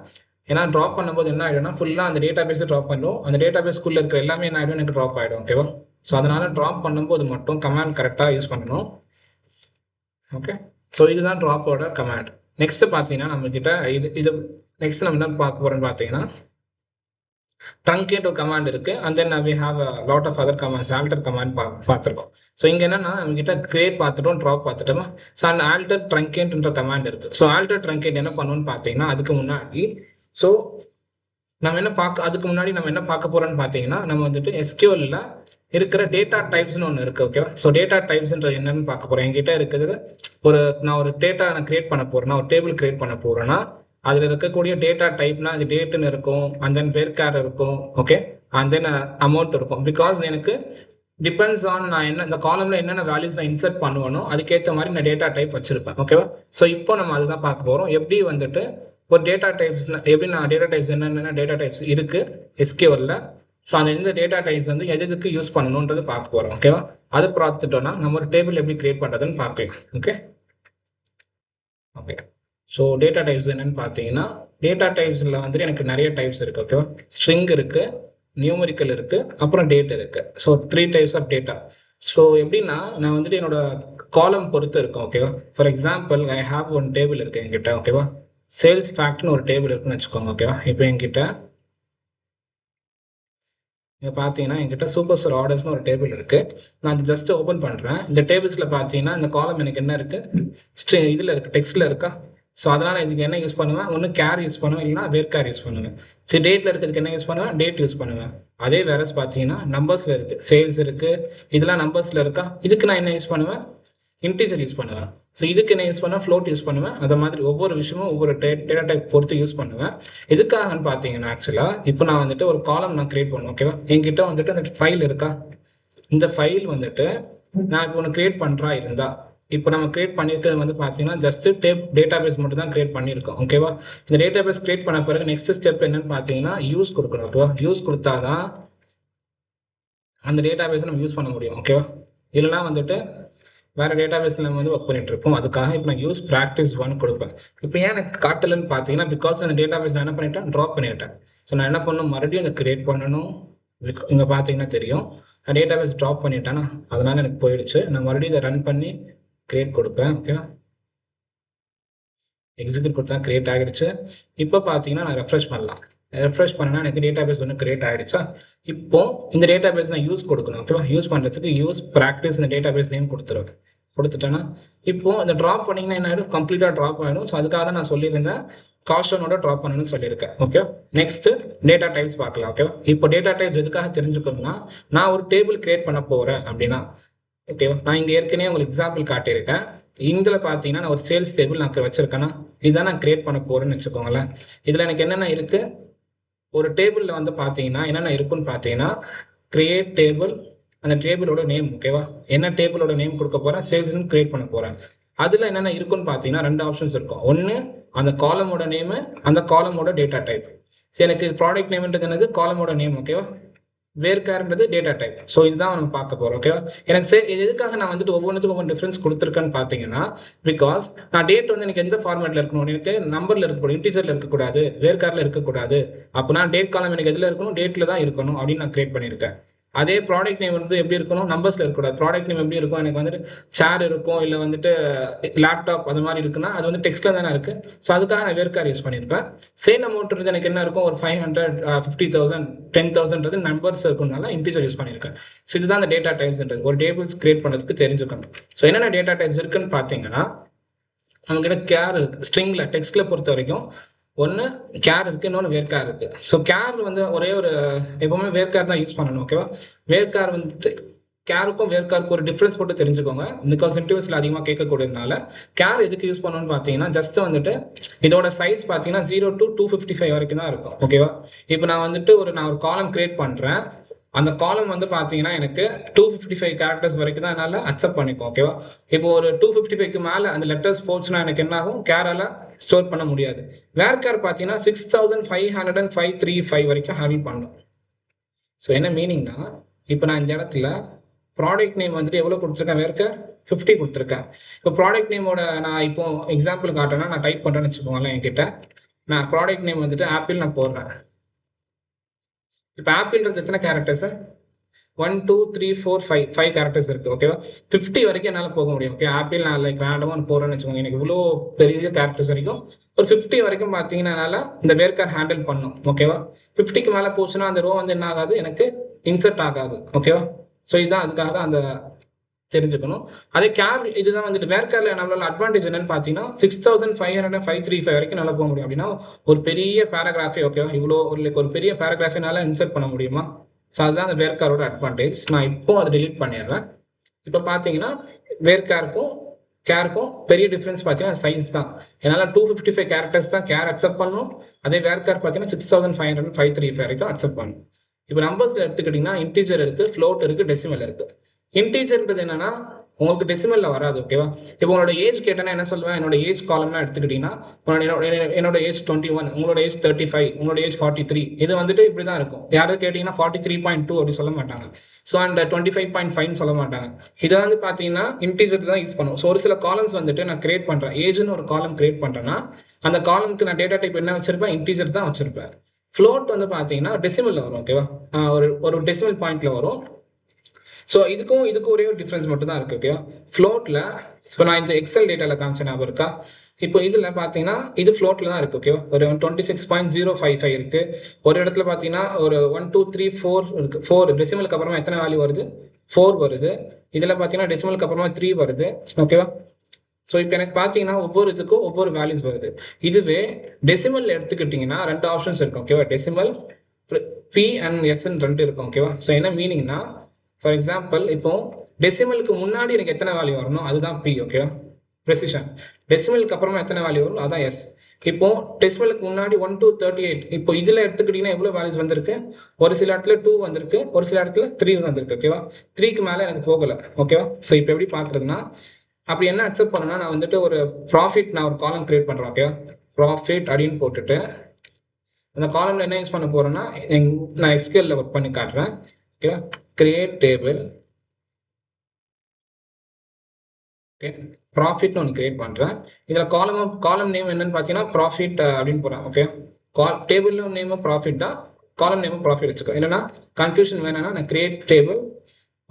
ஏன்னா ட்ராப் பண்ணும்போது என்ன ஆகிடும்னா, ஃபுல்லாக அந்த டேட்டாபேஸை ட்ராப் பண்ணும். அந்த டேட்டாபேஸ்க்குள்ளே இருக்கிற எல்லாமே என்ன ஆகிடும், எனக்கு ட்ராப் ஆகிடும். ஓகேவா? ஸோ அதனால் ட்ராப் பண்ணும்போது மட்டும் கமாண்ட் கரெக்டாக யூஸ் பண்ணணும். ஓகே, ஸோ இதுதான் ட்ராப்போட கமாண்ட். நெக்ஸ்ட் பார்த்தீங்கன்னா நம்ம கிட்ட இது நெக்ஸ்ட் நம்ம என்ன பார்க்க போறோம்னு பார்த்தீங்கன்னா truncate ஒரு கமாண்ட் இருக்கு and then we have a lot of other commands alter command பார்த்துருக்கோம். ஸோ இங்க என்னன்னா நம்ம கிட்ட create பார்த்துட்டோம் drop பார்த்துட்டோமா. ஸோ அந்த alter truncate கமாண்ட் இருக்கு. ஸோ alter truncate என்ன பண்ணுவோம்னு பார்த்தீங்கன்னா அதுக்கு முன்னாடி ஸோ அதுக்கு முன்னாடி நம்ம என்ன பார்க்க போறோம்னு பார்த்தீங்கன்னா நம்ம வந்துட்டு SQL-ல இருக்கிற டேட்டா டைப்ஸ்னு ஒன்று இருக்கு. ஓகேவா. ஸோ டேட்டா டைப்ஸ்ன்றது என்னன்னு பார்க்க போறேன். என்கிட்ட இருக்கிறது நான் ஒரு டேட்டா கிரியேட் பண்ண போறேன்னா ஒரு டேபிள் கிரியேட் பண்ண போறேன்னா அதில் இருக்கக்கூடிய டேட்டா டைப்னா அது டேட்டுன்னு இருக்கும் அண்ட் தென் வேர்கேர் இருக்கும். ஓகே. அண்ட் தென் அமௌண்ட் இருக்கும். பிகாஸ் எனக்கு டிபெண்ட்ஸ் ஆன் நான் இந்த காலம்ல என்னென்ன வேல்யூஸ் நான் இன்சர்ட் பண்ணுவேனோ அதுக்கேற்ற மாதிரி நான் டேட்டா டைப் வச்சிருப்பேன். ஓகேவா. ஸோ இப்போ நம்ம அதுதான் பார்க்க போறோம். எப்படி வந்துட்டு ஒரு டேட்டா டைப்ஸ் எப்படி நான் டேட்டா டைப்ஸ் என்னென்ன டேட்டா டைப்ஸ் இருக்கு SQL-ல. ஸோ அந்த எந்த டேட்டா டைப்ஸ் வந்து எதுக்கு யூஸ் பண்ணணுன்றது பார்க்க போறோம். ஓகேவா. அதை பார்த்துட்டோம்னா நம்ம ஒரு டேபிள் எப்படி கிரியேட் பண்றதுன்னு பார்க்கலாம். ஓகே. ஸோ டேட்டா டைப்ஸ் என்னன்னு பார்த்தீங்கன்னா டேட்டா டைப்ஸில் வந்துட்டு எனக்கு நிறைய டைப்ஸ் இருக்குது. ஓகேவா. ஸ்ட்ரிங் இருக்குது, நியூமரிக்கல் இருக்குது, அப்புறம் டேட் இருக்குது. So 3 types of data. So எப்படின்னா நான் வந்துட்டு என்னோட காலம் பொறுத்து இருக்கும். ஓகேவா. For example I have one table இருக்குது என்கிட்ட. ஓகேவா. சேல்ஸ் ஃபேக்ட்னு ஒரு டேபிள் இருக்குன்னு வச்சுக்கோங்க. ஓகேவா. இப்போ என்கிட்ட பார்த்தீங்கன்னா என்கிட்ட சூப்பர் ஸ்டோர் ஆர்டர்ஸ்னு ஒரு டேபிள் இருக்கு. நான் ஜஸ்ட் ஓப்பன் பண்ணுறேன். இந்த டேபிள்ஸில் பார்த்தீங்கன்னா இந்த காலம் எனக்கு என்ன இருக்கு இதில் இருக்கு, டெக்ஸ்ட்ல இருக்கா. ஸோ அதனால் இதுக்கு என்ன யூஸ் பண்ணுவேன், ஒன்று கேர் யூஸ் பண்ணுவேன், இல்லைனா வேர்கேர் யூஸ் பண்ணுவேன். ஸோ டேட்டில் இருக்கிறதுக்கு என்ன யூஸ் பண்ணுவேன், டேட் யூஸ் பண்ணுவேன். அதே வேறஸ் பார்த்தீங்கன்னா நம்பர்ஸில் இருக்குது, சேல்ஸ் இருக்குது, இதெல்லாம் நம்பர்ஸில் இருக்கா. இதுக்கு நான் என்ன யூஸ் பண்ணுவேன், இன்டீஜர் யூஸ் பண்ணுவேன். ஸோ இதுக்கு என்ன யூஸ் பண்ணுவேன், ஃப்ளோட் யூஸ் பண்ணுவேன். அந்த மாதிரி ஒவ்வொரு விஷயமும் ஒவ்வொரு டேட்டா டைப் பொறுத்து யூஸ் பண்ணுவேன். எதுக்காகன்னு பார்த்தீங்கன்னா ஆக்சுவலாக இப்போ நான் வந்துட்டு ஒரு காலம் நான் கிரியேட் பண்ணுவேன். ஓகேவா. என்கிட்ட வந்துட்டு அந்த ஃபைல் இருக்கா, இந்த ஃபைல் வந்துட்டு நான் இப்போ ஒன்று கிரியேட் பண்ணுறா இருந்தா இப்போ நம்ம கிரியேட் பண்ணியிருக்கிறது வந்து பார்த்தீங்கன்னா ஜஸ்ட் டேட்டா பேஸ் மட்டும் தான் கிரியேட் பண்ணியிருக்கோம். ஓகேவா. இந்த டேட்டா பேஸ் கிரியேட் பண்ண பிறகு நெக்ஸ்ட் ஸ்டெப் என்னன்னு பார்த்தீங்கன்னா யூஸ் கொடுக்கணும். ஓகேவா. யூஸ் கொடுத்தாதான் அந்த டேட்டா பேஸை நம்ம யூஸ் பண்ண முடியும். ஓகேவா. இல்லைனா வந்துட்டு வேற டேட்டா பேஸ்ல நம்ம வந்து ஒர்க் பண்ணிட்டு இருப்போம். அதுக்காக இப்போ நான் யூஸ் ப்ராக்டிஸ் 1 கொடுப்பேன். இப்போ ஏன் எனக்கு காட்டலன்னு பார்த்தீங்கன்னா பிகாஸ் அந்த டேட்டா பேஸ் நான் என்ன பண்ணிட்டேன், ட்ராப் பண்ணிட்டேன். ஸோ நான் என்ன பண்ணணும், மறுபடியும் அதை கிரியேட் பண்ணணும். இங்கே பார்த்தீங்கன்னா தெரியும் நான் டேட்டா பேஸ் ட்ராப் பண்ணிட்டேன்னா அதனால எனக்கு போயிடுச்சு. நான் மறுபடியும் இதை ரன் பண்ணி கிரியேட் கொடுப்பேன். ஓகேவா. எக்ஸிக்யூட் கொடுத்தா கிரியேட் ஆகிடுச்சு. இப்போ பார்த்தீங்கன்னா நான் ரெஃப்ரெஷ் பண்ணலாம். ரெஃப்ரெஷ் பண்ணனா எனக்கு டேட்டா பேஸ் ஒன்று கிரியேட் ஆகிடுச்சா. இப்போ இந்த டேட்டா பேஸ் நான் யூஸ் கொடுக்கணும். ஓகேவா. யூஸ் பண்ணுறதுக்கு யூஸ் ப்ராக்டிஸ் இந்த டேட்டா பேஸ் நேம் கொடுத்துட்டேன்னா இப்போ இந்த ட்ராப் பண்ணிங்கன்னா என்ன ஆகிடும், கம்ப்ளீட்டாக ட்ராப் ஆகிடும். ஸோ அதுக்காக தான் நான் சொல்லியிருந்தேன் காஸ்டனோட ட்ராப் பண்ணணும்னு சொல்லியிருக்கேன். ஓகே. நெக்ஸ்ட் டேட்டா டைப்ஸ் பார்க்கலாம். ஓகேவா. இப்போ டேட்டா டைப்ஸ் எதுக்காக தெரிஞ்சுக்கணும்னா நான் ஒரு டேபிள் கிரியேட் பண்ண போகிறேன் அப்படின்னா ஓகேவா. நான் இங்கே ஏற்கனவே உங்களுக்கு எக்ஸாம்பிள் காட்டியிருக்கேன். இதில் பார்த்தீங்கன்னா நான் ஒரு சேல்ஸ் டேபிள் நான் வச்சிருக்கேன்னா இதுதான் நான் கிரியேட் பண்ண போகிறேன்னு வச்சுக்கோங்களேன். இதில் எனக்கு என்னென்ன இருக்குது, ஒரு டேபிளில் வந்து பார்த்தீங்கன்னா என்னென்ன இருக்குன்னு பார்த்தீங்கன்னா கிரியேட் டேபிள், அந்த டேபிளோட நேம். ஓகேவா. என்ன டேபிளோட நேம் கொடுக்க போகிறேன், சேல்ஸ்ன்னு கிரியேட் பண்ண போகிறேன். அதில் என்னென்ன இருக்குன்னு பார்த்தீங்கன்னா 2 ஆப்ஷன்ஸ் இருக்கும். ஒன்று அந்த காலமோட நேமு, அந்த காலமோட டேட்டா டைப். எனக்கு ப்ராடக்ட் நேம்ன்றது என்னது, காலமோட நேம். ஓகேவா. வேர்கேர்ன்றது டேட்டா டைப். ஸோ இதுதான் நம்ம பார்க்க போகிறோம். ஓகேவா. எனக்கு இது எதுக்காக நான் வந்துட்டு ஒவ்வொன்றுத்துக்கும் ஒவ்வொரு டிஃப்ரென்ஸ் கொடுத்துருக்கேன்னு பார்த்தீங்கன்னா பிகாஸ் நான் டேட் வந்து எனக்கு எந்த ஃபார்மேட்டில் இருக்கணும், எனக்கு நம்பரில் இருக்கக்கூடாது, இன்டீஜரில் இருக்கக்கூடாது, வேர்கேரில் இருக்கக்கூடாது. அப்போ நான் டேட் காலம் எனக்கு எதில் இருக்கணும், டேட்டில் தான் இருக்கணும் அப்படின்னு நான் கிரியேட் பண்ணியிருக்கேன். அதே ப்ராடக்ட் நேம் வந்து எப்படி இருக்கணும், நம்பர்ஸில் இருக்கக்கூடாது. ப்ராடக்ட் நேம் எப்படி இருக்கும், எனக்கு வந்துட்டு சேர் இருக்கும், இல்லை வந்துட்டு லேப்டாப் அது மாதிரி இருக்குன்னா அது வந்து டெக்ஸ்ட்ல தானே இருக்கு. ஸோ அதுக்காக நான் வேர்கார் யூஸ் பண்ணியிருப்பேன். சேல் அமௌண்ட் இருந்து எனக்கு என்ன இருக்கும், ஒரு 500, 50,000, 10,000 நம்பர்ஸ் இருக்குனால இன்டீஜர் யூஸ் பண்ணியிருக்கேன். ஸோ இதுதான் அந்த டேட்டா டைப்ஸ்ன்றது. ஒரு டேபிள்ஸ் கிரியேட் பண்ணுறதுக்கு தெரிஞ்சுக்கணும். ஸோ என்னென்ன டேட்டா டைப்ஸ் இருக்குன்னு பார்த்தீங்கன்னா நம்மகிட்ட கேர் இருக்கு. ஸ்ட்ரிங்ல டெக்ஸ்ட்ல பொறுத்த வரைக்கும் ஒன்று கேர் இருக்குது, இன்னொன்று வேர்கார் இருக்குது. ஸோ கேர் வந்து ஒரே ஒரு எப்பவுமே வேர்கார் தான் யூஸ் பண்ணணும். ஓகேவா. வேர்கார் வந்துட்டு கேருக்கும் வேர்காருக்கும் ஒரு டிஃப்ரென்ஸ் போட்டு தெரிஞ்சுக்கோங்க. பிகாஸ் இன்டர்வியூஸில் அதிகமாக கேட்கக்கூடியதுனால கேர் எதுக்கு யூஸ் பண்ணணும்னு பார்த்தீங்கன்னா ஜஸ்ட் வந்துட்டு இதோட சைஸ் பார்த்தீங்கன்னா 0 to 255 வரைக்கும் தான் இருக்கும். ஓகேவா. இப்போ நான் வந்துட்டு நான் ஒரு காலம் கிரியேட் பண்ணுறேன். அந்த காலம் வந்து பார்த்தீங்கன்னா எனக்கு 255 கேரக்டர்ஸ் வரைக்கும் தான் என்னால் அக்செப்ட் பண்ணிக்கும். ஓகேவா. இப்போ ஒரு 255க்கு மேலே அந்த லெட்டர்ஸ் போச்சுன்னா எனக்கு என்ன ஆகும், கேரால ஸ்டோர் பண்ண முடியாது. வேர்கேர் பார்த்தீங்கன்னா 6535 வரைக்கும் ஹேண்டில் பண்ணும். ஸோ என்ன மீனிங்னா இப்போ நான் இந்த இடத்துல ப்ராடக்ட் நேம் வந்துட்டு எவ்வளோ கொடுத்துருக்கேன், வேர்கேர் 50 கொடுத்துருக்கேன். இப்போ ப்ராடக்ட் நேமோட நான் இப்போ எக்ஸாம்பிள் காட்டுறேன்னா நான் டைப் பண்ணுறேன்னு வச்சுக்கோங்களேன். என்கிட்ட நான் ப்ராடக்ட் நேம் வந்துட்டு ஆப்பிள் நான் போடுறேன். இப்போ ஆப்பிள்ன்றது எத்தனை கேரக்டர் சார், 1 2 3 4 5 கேரக்டர்ஸ் இருக்கு. ஓகேவா? 50 வரைக்கும் என்னால் போக முடியும். ஓகே, ஆப்பிள் நான் லைக் ரேண்டமாக போகிறேன்னு வச்சுக்கோங்க, எனக்கு இவ்வளோ பெரிய கேரக்டர்ஸ் வரைக்கும் ஒரு 50 வரைக்கும் பார்த்தீங்கன்னா என்னால் இந்த வேர்க்கார் ஹேண்டில் பண்ணும். ஓகேவா? 50க்கு மேலே போச்சுன்னா அந்த ரோ வந்து என்ன ஆகாது, எனக்கு இன்சர்ட் ஆகாது. ஓகேவா? ஸோ இதுதான் அதுக்காக அந்த தெரிஞ்சுக்கணும். அதே கேர் இதுதான் வந்துட்டு வேர்க்கார்ல நம்மளோட அட்வான்டேஜ் என்னன்னு பார்த்தீங்கன்னா 6500 வரைக்கும் நல்லா போக முடியும். அப்படின்னா ஒரு பெரிய பேராகிராஃபே, ஓகேவா, இவ்வளோ ஒரு பெரிய பேராகிராஃபினால இன்சர்ட் பண்ண முடியுமா? ஸோ அதுதான் அந்த வேர்க்காரோட அட்வான்டேஜ். நான் இப்போ அதை டிலீட் பண்ணிடுறேன். இப்போ பார்த்தீங்கன்னா வேர்க்காருக்கும் கேருக்கும் பெரிய டிஃப்ரென்ஸ் பார்த்தீங்கன்னா சைஸ் தான். என்னால் 255 கேரக்டர்ஸ் தான் கேர் அக்செப்ட் பண்ணும். அதே வேர்க்கார் பார்த்தீங்கன்னா 6500 வரைக்கும் அக்செப்ட் பண்ணும். இப்போ நம்பர்ஸ்ல எடுத்துக்கிட்டிங்கன்னா இன்டீஜர் இருக்கு, ஃப்ளோட் இருக்கு, டெசிமல் இருக்கு. இன்டீஜர்ன்றது என்னன்னா உங்களுக்கு டெசிமல்ல வராது. ஓகேவா? இப்போ உங்களோட ஏஜ் கேட்டேன்னா என்ன சொல்லுவேன், என்னோட ஏஜ் காலம்லாம் எடுத்துக்கிட்டீங்கன்னா என்னோட ஏஜ் 21, உங்களோட ஏஜ் 35, உங்களோட ஏஜ் 43, இது வந்துட்டு இப்படி தான் இருக்கும். யாராவது கேட்டிங்கன்னா 43.2 அப்படி சொல்ல மாட்டாங்க. ஸோ அண்ட் 25.5 சொல்ல மாட்டாங்க. இதை வந்து பார்த்தீங்கன்னா இன்டீஜர் தான் யூஸ் பண்ணுவோம். ஸோ ஒரு சில காலம்ஸ் வந்துட்டு நான் கிரியேட் பண்ணுறேன், ஏஜ்னு ஒரு காலம் கிரியேட் பண்ணுறேன்னா அந்த காலம்க்கு நான் டேட்டா டைப் என்ன வச்சிருப்பேன், இன்டீஜர் தான் வச்சிருப்பேன். ஃப்ளோட் வந்து பார்த்தீங்கன்னா டெசிமல்ல வரும். ஓகேவா? ஒரு டெசிமல் பாயிண்ட்ல வரும். ஸோ இதுக்கும் ஒரே ஒரு டிஃப்ரென்ஸ் மட்டும் தான் இருக்குது. ஓகேவா? ஃப்ளோட்டில் இப்போ நான் இந்த எக்ஸல் டேட்டாவில் காமிச்ச ஞாபகம் இருக்கா? இப்போ இதில் பார்த்தீங்கன்னா இது ஃப்ளோட்டில் தான் இருக்குது. ஓகேவா? ஒரு 26.055 இருக்குது. ஒரு இடத்துல பார்த்தீங்கன்னா ஒரு 1 2 3 4 இருக்குது. 4 டெசிமலுக்கு அப்புறமா எத்தனை வேல்யூ வருது, 4 வருது. இதில் பார்த்தீங்கன்னா டெசிமலுக்கு அப்புறமா 3 வருது. ஓகேவா? ஸோ இப்போ எனக்கு பார்த்தீங்கன்னா ஒவ்வொரு இதுக்கும் ஒவ்வொரு வேல்யூஸ் வருது. இதுவே டெசிமல் எடுத்துக்கிட்டிங்கன்னா 2 ஆப்ஷன்ஸ் இருக்கும். ஓகேவா? டெசிமல் பி அண்ட் எஸ்ன்னு 2 இருக்கும். ஓகேவா? ஸோ என்ன மீனிங்னா, ஃபார் எக்ஸாம்பிள் இப்போ டெசிமலுக்கு முன்னாடி எனக்கு எத்தனை வேல்யூ வரணும் அதுதான் பி. ஓகேவா? ப்ரெசிஷன். டெசிமலுக்கு அப்புறமா எத்தனை வேல்யூ வரும் அதான் எஸ். இப்போ டெசிமலுக்கு முன்னாடி 1 to 38, இப்போ இதில் எடுத்துக்கிட்டீங்கன்னா எவ்வளோ வேல்யூஸ் வந்திருக்கு, ஒரு சில இடத்துல 2 வந்திருக்கு, ஒரு சில இடத்துல 3 வந்திருக்கு. ஓகேவா? 3க்கு மேலே எனக்கு போகலை. ஓகேவா? ஸோ இப்போ எப்படி பார்க்குறதுனா, அப்படி என்ன அக்செப்ட் பண்ணனா, நான் வந்துட்டு ஒரு ப்ராஃபிட், நான் ஒரு காலம் கிரியேட் பண்ணுறேன். ஓகேவா? ப்ராஃபிட் அப்படின்னு போட்டுட்டு அந்த காலம்ல என்ன யூஸ் பண்ண போறேன்னா, நான் எஸ்கியூஎல்ல ஒர்க் பண்ணி காட்டுறேன். ஓகேவா? Create table. ஓகே, ப்ராஃபிட்னு ஒன்று கிரியேட் பண்ணுறேன். இதில் காலம் நேம் என்னன்னு பார்த்தீங்கன்னா ப்ராஃபிட் அப்படின்னு போகிறேன். ஓகே, டேபிள் நேமும் ப்ராஃபிட் தான், காலம் நேமும் ப்ராஃபிட் வச்சுக்கோ. இல்லைன்னா கன்ஃபியூஷன் வேணும்னா நான் கிரியேட் டேபிள்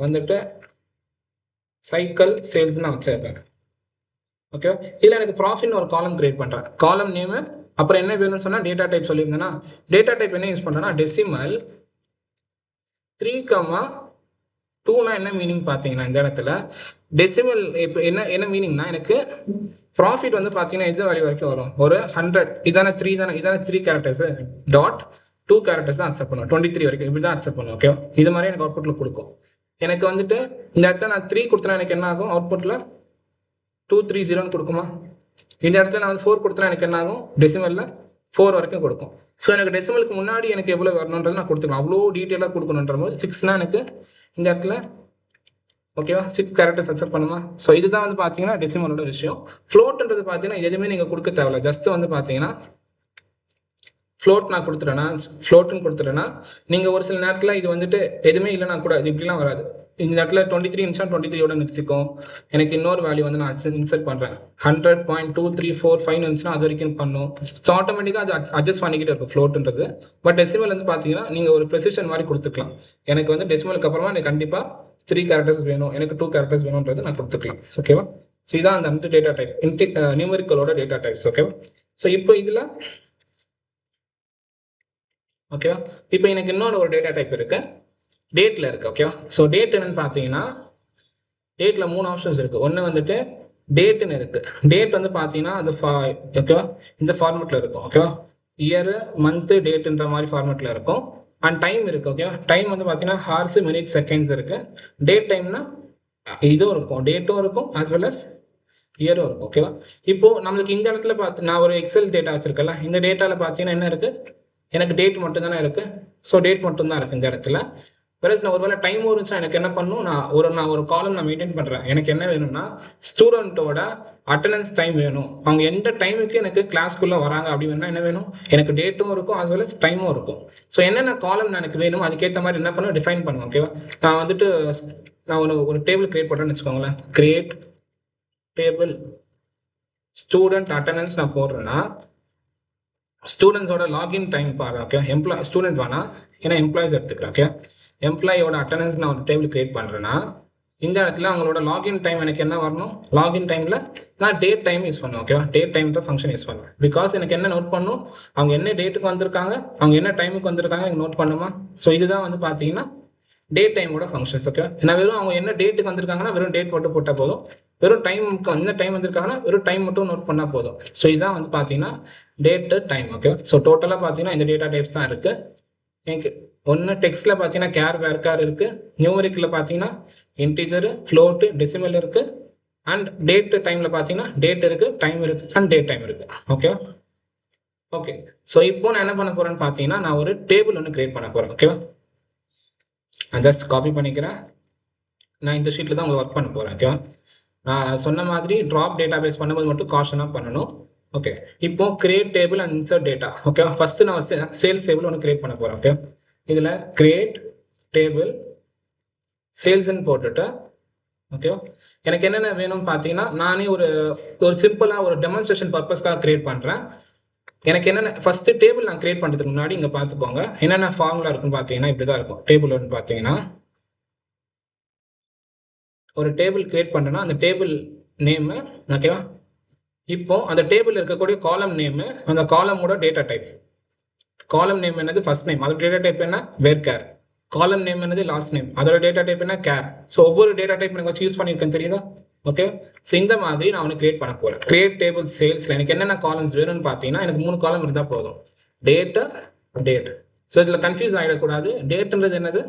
வந்துட்டு சைக்கிள் சேல்ஸ் நான் வச்சிருக்கேன். ஓகே, இதில் எனக்கு ப்ராஃபிட்னு ஒரு காலம் கிரியேட் பண்ணுறேன். காலம் நேமு அப்புறம் என்ன வேணும்னு சொன்னால் டேட்டா டைப் சொல்லியிருந்தேன்னா, டேட்டா டைப் என்ன யூஸ் பண்ணுறேன்னா டெசிமல் 3,2னா என்ன மீனிங் பார்த்தீங்கன்னா, இந்த இடத்துல டெசிமல் இப்போ என்ன மீனிங்னா, எனக்கு ப்ராஃபிட் வந்து பார்த்தீங்கன்னா எந்த வேல்யூ வரைக்கும் வரும், ஒரு 100. இதான 3 கேரக்டர்ஸ், டாட் 2 கேரக்டர்ஸ் தான் அக்செப்ட் பண்ணும். 23 வரைக்கும் இப்படி தான் அக்செப்ட் பண்ணும். ஓகே, இது மாதிரி எனக்கு அவுட்புட்டில் கொடுக்கும். எனக்கு வந்துட்டு இந்த இடத்துல நான் 3 கொடுத்தனா எனக்கு என்ன ஆகும், அவுட்புட்டில் 230 கொடுக்குமா? இந்த இடத்துல நான் வந்து 4 கொடுத்தனா எனக்கு என்ன ஆகும், டெசிமலில் 4 வரைக்கும் கொடுக்கும். ஸோ எனக்கு டெசிமலுக்கு முன்னாடி எனக்கு எவ்வளோ வரணுன்றது நான் கொடுத்துக்கலாம். அவ்வளோ டீட்டெயிலாக கொடுக்கணுன்ற போது 6னா எனக்கு இந்த இடத்துல ஓகேவா 6 கேரக்டர்ஸ் அக்செப்ட் பண்ணுமா? ஸோ இதுதான் வந்து பார்த்தீங்கன்னா டெசிமலோட விஷயம். ஃப்ளோட்ன்றது பார்த்தீங்கன்னா எதுவுமே நீங்கள் கொடுக்க தேவையில்ல. ஜஸ்ட் வந்து பார்த்தீங்கன்னா ஃப்ளோட் நான் கொடுத்துட்டேன்னா நீங்கள் ஒரு சில நேரத்தில் இது வந்துட்டு எதுவுமே இல்லைனா கூட இப்படிலாம் வராது. இந்த இடத்துல 23 இருந்துச்சா 23யோட நிறுத்திக்கும். எனக்கு இன்னொரு வேல்யூ வந்து நான் இன்சர்ட் பண்ணுறேன், 100.2345 இருந்துச்சுன்னா அது வரைக்கும் பண்ணும். ஸோ ஆட்டோமேட்டிக்காக அது அட்ஜஸ்ட் பண்ணிக்கிட்டே இருக்கும் ஃப்ளோட்ன்றது. பட் டெசிமல் வந்து பார்த்தீங்கன்னா நீங்கள் ஒரு ப்ரெசிஷன் மாதிரி கொடுத்துக்கலாம். எனக்கு வந்து டெசிமலுக்கு அப்புறமா எனக்கு கண்டிப்பாக 3 கேரக்டர்ஸ் வேணும், எனக்கு 2 கேரக்டர்ஸ் வேணுன்றது நான் கொடுத்துக்கலாம். ஓகேவா? ஸோ இதான் அந்த டேட்டா டைப், நியூமெரிக்கலோட டேட்டா டைப்ஸ். ஓகேவா? ஸோ இப்போ இதில் ஓகேவா, இப்போ எனக்கு இன்னொரு ஒரு டேட்டா டைப் இருக்கு, டேட்டில் இருக்குது. ஓகேவா? ஸோ டேட் என்னன்னு பார்த்தீங்கன்னா, டேட்டில் 3 ஆப்ஷன்ஸ் இருக்குது. ஒன்று வந்துட்டு டேட்டுன்னு இருக்குது. டேட் வந்து பார்த்தீங்கன்னா அது ஓகேவா இந்த ஃபார்மெட்டில் இருக்கும். ஓகேவா? இயரு, மந்த்து, டேட்டுன்ற மாதிரி ஃபார்மெட்டில் இருக்கும். அண்ட் டைம் இருக்குது. ஓகேவா? டைம் வந்து பார்த்தீங்கன்னா ஹார்ஸ், மினிட்ஸ், செகண்ட்ஸ் இருக்குது. டேட் டைம்னா இதுவும் இருக்கும், டேட்டும் இருக்கும், ஆஸ் வெல் அஸ் இயரும் இருக்கும். ஓகேவா? இப்போது நம்மளுக்கு இந்த இடத்துல பார்த்து நான் ஒரு எக்ஸல் டேட்டா வச்சுருக்கேன்ல, இந்த டேட்டாவில் பார்த்தீங்கன்னா என்ன இருக்குது, எனக்கு டேட் மட்டும் தானே இருக்குது. ஸோ டேட் மட்டும் தான் இருக்குது இந்த இடத்துல. வேறஸ் நான் ஒருவேளை டைம் இருந்துச்சுன்னா எனக்கு என்ன பண்ணும், நான் ஒரு காலம் நான் மெயின்டைன் பண்ணுறேன். எனக்கு என்ன வேணும்னா ஸ்டூடெண்ட்டோட அட்டண்டன்ஸ் டைம் வேணும். அவங்க எந்த டைமுக்கு எனக்கு கிளாஸ்க்குள்ளே வராங்க அப்படி வேணா என்ன வேணும், எனக்கு டேட்டும் இருக்கும், ஆஸ் வெல் அஸ் டைமும் இருக்கும். ஸோ என்னென்ன காலம் எனக்கு வேணும் அதுக்கேற்ற மாதிரி என்ன பண்ணுவேன், டிஃபைன் பண்ணுவேன். ஓகேவா? நான் வந்துட்டு நான் ஒரு டேபிள் கிரியேட் பண்ணுறேன்னு வச்சுக்கோங்களேன். கிரியேட் டேபிள் ஸ்டூடெண்ட் அட்டண்டன்ஸ் நான் போடுறேன்னா ஸ்டூடெண்ட்ஸோட லாகின் டைம் பாரு. ஓகே, ஸ்டூடெண்ட் வேணா, ஏன்னா எம்ப்ளாயிஸ் எடுத்துக்கிறேன். ஓகே, எம்ப்ளாயோட அட்டண்டன்ஸ் நான் ஒரு டேபிள் கிரியேட் பண்ணுறேன்னா இந்த இடத்துல அவங்களோட லாகின் டைம் எனக்கு என்ன வரணும், லாகின் டைமில் நான் டேட் டைம் யூஸ் பண்ணுவேன். ஓகேவா, டேட் டைம்ன்ற ஃபங்க்ஷன் யூஸ் பண்ணுவேன். பிகாஸ் எனக்கு என்ன நோட் பண்ணும், அவங்க என்ன டேட்டுக்கு வந்திருக்காங்க, அவங்க என்ன டைமுக்கு வந்திருக்காங்க எனக்கு நோட் பண்ணுமா. ஸோ இதுதான் வந்து பார்த்தீங்கன்னா டேட் டைமோட ஃபங்க்ஷன்ஸ். ஓகே, ஏன்னா வெறும் அவங்க என்ன டேட்டுக்கு வந்திருக்காங்கன்னா வெறும் டேட் மட்டும் போட்டால் போதும், வெறும் டைமுக்கு என்ன டைம் வந்திருக்காங்கன்னா வெறும் டைம் மட்டும் நோட் பண்ணால் போதும். ஸோ இதுதான் வந்து பார்த்தீங்கன்னா டேட்டு டைம். ஓகே, ஸோ டோட்டலாக பார்த்தீங்கன்னா இந்த டேட்டா டைப்ஸ் தான் இருக்குது. எனக்கு ஒன்று டெக்ஸ்ட்டில் பார்த்தீங்கன்னா கேர் வேர்கார் இருக்குது, நியூமரிக்கில் பார்த்தீங்கன்னா இன்டீஜரு, ஃப்ளோட்டு, டெசிமல் இருக்குது, அண்ட் டேட் டைமில் பார்த்தீங்கன்னா டேட் இருக்குது, டைம் இருக்குது, அண்ட் டேட் டைம் இருக்குது. ஓகேவா, ஓகே. ஸோ இப்போ நான் என்ன பண்ண போகிறேன்னு பார்த்தீங்கன்னா நான் ஒரு டேபிள் ஒன்று கிரியேட் பண்ண போகிறேன். ஓகேவா, நான் ஜஸ்ட் காப்பி பண்ணிக்கிறேன். நான் இந்த ஷீட்டில் தான் உங்களுக்கு ஒர்க் பண்ண போகிறேன். ஓகேவா, நான் சொன்ன மாதிரி ட்ராப் டேட்டா பேஸ் பண்ணும்போது மட்டும் காஷனாக பண்ணணும். ஓகே, இப்போ create table and insert data. Okay, first நான் சேல்ஸ் டேபிள் ஒன்று கிரியேட் பண்ண போகிறேன். ஓகே, இதில் கிரியேட் டேபிள் சேல்ஸ்ன்னு போட்டுட்டு ஓகேவா, எனக்கு என்னென்ன வேணும்னு பார்த்தீங்கன்னா நானே ஒரு சிம்பிளாக ஒரு டெமான்ஸ்ட்ரேஷன் பர்பஸ்க்காக கிரியேட் பண்ணுறேன். எனக்கு என்னென்ன ஃபஸ்ட்டு டேபிள் நான் கிரியேட் பண்ணுறதுக்கு முன்னாடி இங்கே பார்த்துக்கோங்க என்னென்ன ஃபார்முலா இருக்குன்னு பார்த்தீங்கன்னா இப்படி தான் இருக்கும். டேபிள் ஒன்று பார்த்தீங்கன்னா ஒரு டேபிள் கிரியேட் பண்ணுறேன்னா அந்த டேபிள் நேமு. ஓகேவா, இப்போ அந்த டேபிள் இருக்கக்கூடிய காலம் நேமு, அந்த காலமோட டேட்டா டைப். காலம் நேம் என்னது ஃபர்ஸ்ட் நேம், அதோட டேட்டா டைப் என்ன வேர் கேர். காலம் நேம் என்னது லாஸ்ட் நேம், அதோட டேட்டா டைப் என்ன கேர். ஸோ ஒவ்வொரு டேட்டா டைப் எனக்கு வச்சு யூஸ் பண்ணியிருக்கேன் தெரியுதா. ஓகே, ஸோ இந்த மாதிரி நான் ஒன்று கிரியேட் பண்ண போகிறேன். கிரியேட் டேபிள் சேல்ஸில் எனக்கு என்னென்ன காலம்ஸ் வேணும்னு பார்த்தீங்கன்னா எனக்கு 3 காலம் இருந்தால் போதும். Date, date. ஸோ இதில் கன்ஃபியூஸ் ஆகிடக்கூடாது. டேட்டுன்றது என்னது